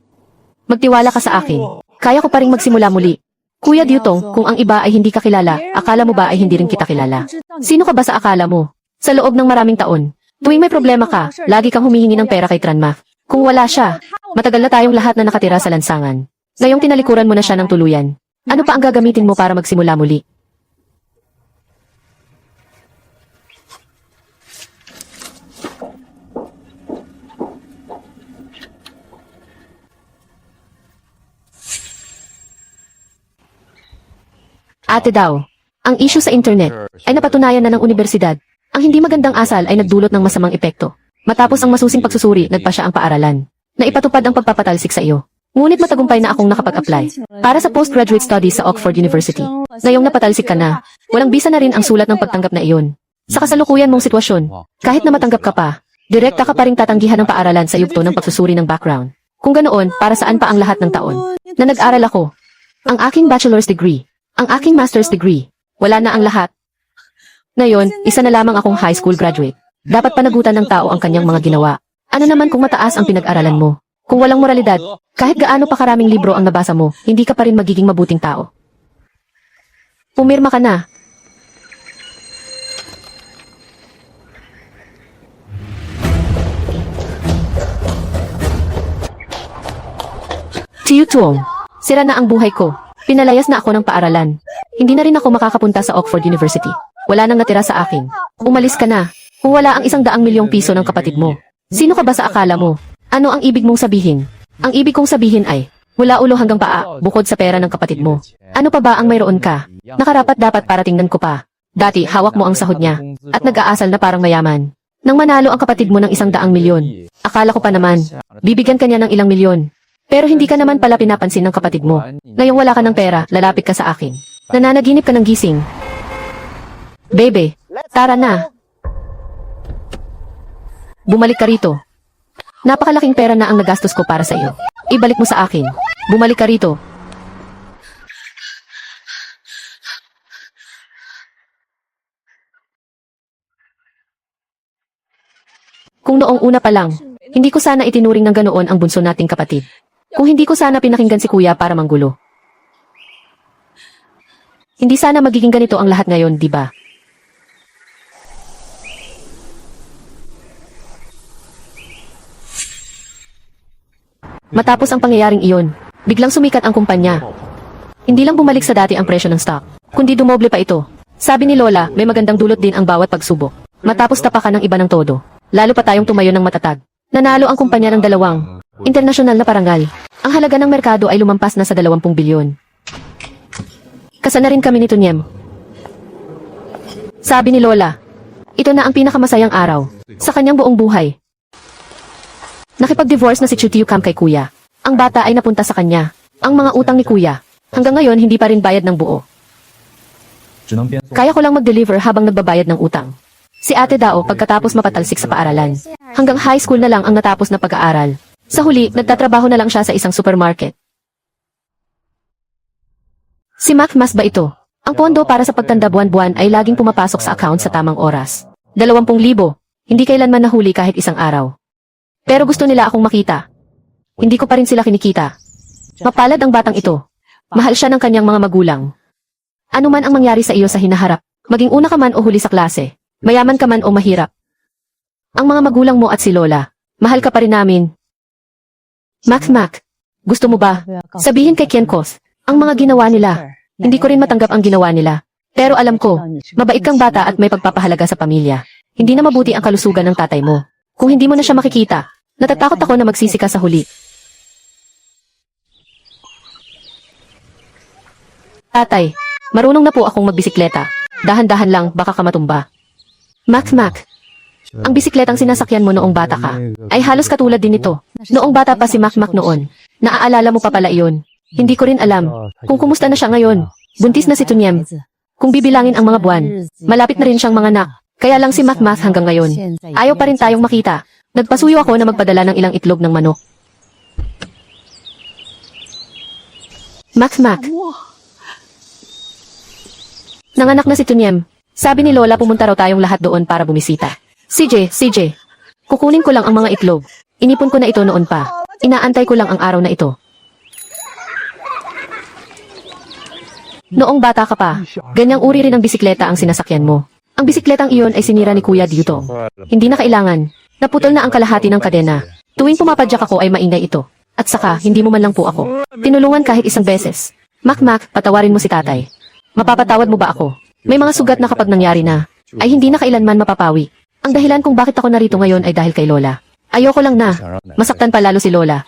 Magtiwala ka sa akin. Kaya ko pa ring magsimula muli. Kuya Diutong, kung ang iba ay hindi ka kilala, akala mo ba ay hindi rin kita kilala? Sino ka ba sa akala mo? Sa loob ng maraming taon, tuwing may problema ka, lagi kang humihingi ng pera kay Tranma. Kung wala siya, matagal na tayong lahat na nakatira sa lansangan. Ngayong tinalikuran mo na siya ng tuluyan. Ano pa ang gagamitin mo para magsimula muli? Ate daw, ang issue sa internet ay napatunayan na ng universidad. Ang hindi magandang asal ay nagdulot ng masamang epekto. Matapos ang masusing pagsusuri, nagpa siya ang paaralan na ipatupad ang pagpapatalsik sa iyo. Ngunit matagumpay na akong nakapag-apply para sa postgraduate studies sa Oxford University. Ngayong napatalsik ka na, walang bisa na rin ang sulat ng pagtanggap na iyon. Sa kasalukuyan mong sitwasyon, kahit na matanggap ka pa, direkta ka pa ring tatanggihan ng paaralan sa yugto ng pagsusuri ng background. Kung ganoon, para saan pa ang lahat ng taon na nag-aral ako? Ang aking bachelor's degree, ang aking master's degree, wala na ang lahat. Ngayon, isa na lamang akong high school graduate. Dapat panagutan ng tao ang kanyang mga ginawa. Ano naman kung mataas ang pinag-aralan mo? Kung walang moralidad, kahit gaano pa karaming libro ang nabasa mo, hindi ka pa rin magiging mabuting tao. Pumirma ka na. Tiyu Tuong, sira na ang buhay ko. Pinalayas na ako ng paaralan. Hindi na rin ako makakapunta sa Oxford University. Wala nang natira sa akin. Umalis ka na. Kung wala ang 100 milyong piso ng kapatid mo. Sino ka ba sa akala mo? Ano ang ibig mong sabihin? Ang ibig kong sabihin ay, mula ulo hanggang paa, bukod sa pera ng kapatid mo. Ano pa ba ang mayroon ka? Nakarapat dapat para tingnan ko pa. Dati, hawak mo ang sahod niya. At nag-aasal na parang mayaman. Nang manalo ang kapatid mo ng 100 milyon. Akala ko pa naman, bibigyan ka niya ng ilang milyon. Pero hindi ka naman pala pinapansin ng kapatid mo. Ngayong wala ka ng pera, lalapit ka sa akin. Nananaginip ka ng gising. Bebe, tara na. Bumalik ka rito. Napakalaking pera na ang nagastos ko para sa iyo. Ibalik mo sa akin. Bumalik ka rito. Kung noong una pa lang, hindi ko sana itinuring ng ganoon ang bunso nating kapatid. Kung hindi ko sana pinakinggan si kuya para manggulo. Hindi sana magiging ganito ang lahat ngayon, di ba? Matapos ang pangyayaring iyon, biglang sumikat ang kumpanya. Hindi lang bumalik sa dati ang presyo ng stock, kundi dumoble pa ito. Sabi ni Lola, may magandang dulot din ang bawat pagsubok. Matapos tapakan ng iba ng todo, lalo pa tayong tumayo ng matatag. Nanalo ang kumpanya ng 2 internasyonal na parangal. Ang halaga ng merkado ay lumampas na sa 20 bilyon. Kasana rin kami ni Tunyem. Sabi ni Lola, ito na ang pinakamasayang araw sa kanyang buong buhay. Nakipag-divorce na si Chu Tiyu Kam kay kuya. Ang bata ay napunta sa kanya. Ang mga utang ni kuya, hanggang ngayon hindi pa rin bayad ng buo. Kaya ko lang mag-deliver habang nagbabayad ng utang. Si ate Dao pagkatapos mapatalsik sa paaralan. Hanggang high school na lang ang natapos na pag-aaral. Sa huli, nagtatrabaho na lang siya sa isang supermarket. Si Mac Mas ba ito? Ang pondo para sa pagtanda buwan-buwan ay laging pumapasok sa account sa tamang oras. 20,000. Hindi kailanman nahuli kahit isang araw. Pero gusto nila akong makita. Hindi ko pa rin sila kinikita. Mapalad ang batang ito. Mahal siya ng kanyang mga magulang. Ano man ang mangyari sa iyo sa hinaharap, maging una ka man o huli sa klase, mayaman ka man o mahirap. Ang mga magulang mo at si Lola, mahal ka pa rin namin. Mac, gusto mo ba? Sabihin kay Kienkos, ang mga ginawa nila. Hindi ko rin matanggap ang ginawa nila. Pero alam ko, mabait kang bata at may pagpapahalaga sa pamilya. Hindi na mabuti ang kalusugan ng tatay mo. Kung hindi mo na siya makikita, natatakot ako na magsisi ka sa huli. Tatay, marunong na po akong magbisikleta. Dahan-dahan lang, baka ka matumba. Mac, ang bisikletang sinasakyan mo noong bata ka, ay halos katulad din ito. Noong bata pa si Mac noon, naaalala mo pa pala iyon. Hindi ko rin alam kung kumusta na siya ngayon. Buntis na si Tunyem. Kung bibilangin ang mga buwan, malapit na rin siyang manganak. Kaya lang si Mac hanggang ngayon. Ayaw pa rin tayong makita. Nagpasuyo ako na magpadala ng ilang itlog ng manok. Mac, Nanganak na si Tunyem. Sabi ni Lola pumunta raw tayong lahat doon para bumisita. CJ, kukunin ko lang ang mga itlog. Inipon ko na ito noon pa. Inaantay ko lang ang araw na ito. Noong bata ka pa, ganyang uri rin ng bisikleta ang sinasakyan mo. Ang bisikletang iyon ay sinira ni Kuya dito. Hindi na kailangan. Naputol na ang kalahati ng kadena. Tuwing pumapadyak ako ay maingay ito. At saka, hindi mo man lang po ako tinulungan kahit isang beses. Mac, patawarin mo si tatay. Mapapatawad mo ba ako? May mga sugat na kapag nangyari na, ay hindi na kailanman mapapawi. Ang dahilan kung bakit ako narito ngayon ay dahil kay Lola. Ayoko lang na masaktan pa lalo si Lola.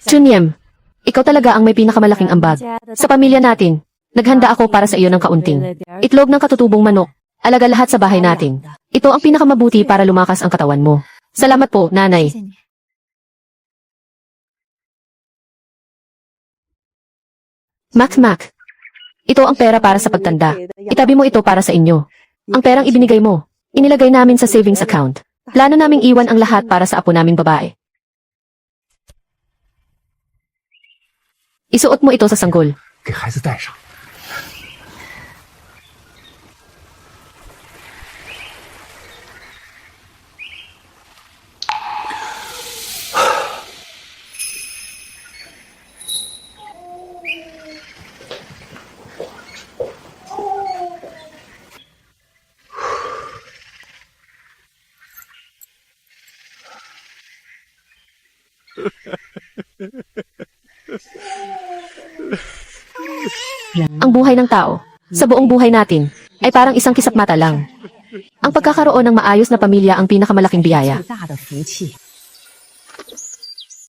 Chunyem, ikaw talaga ang may pinakamalaking ambag. Sa pamilya natin, naghanda ako para sa iyo ng kaunting itlog ng katutubong manok. Alaga lahat sa bahay natin. Ito ang pinakamabuti para lumakas ang katawan mo. Salamat po, nanay. Mac. Ito ang pera para sa pagtanda. Itabi mo ito para sa inyo. Ang perang ibinigay mo, inilagay namin sa savings account. Plano naming iwan ang lahat para sa apo naming babae. Isuot mo ito sa sanggol. 给孩子戴上。 Ang buhay ng tao, sa buong buhay natin, ay parang isang kisap mata lang. Ang pagkakaroon ng maayos na pamilya ang pinakamalaking biyaya. 最大的福气。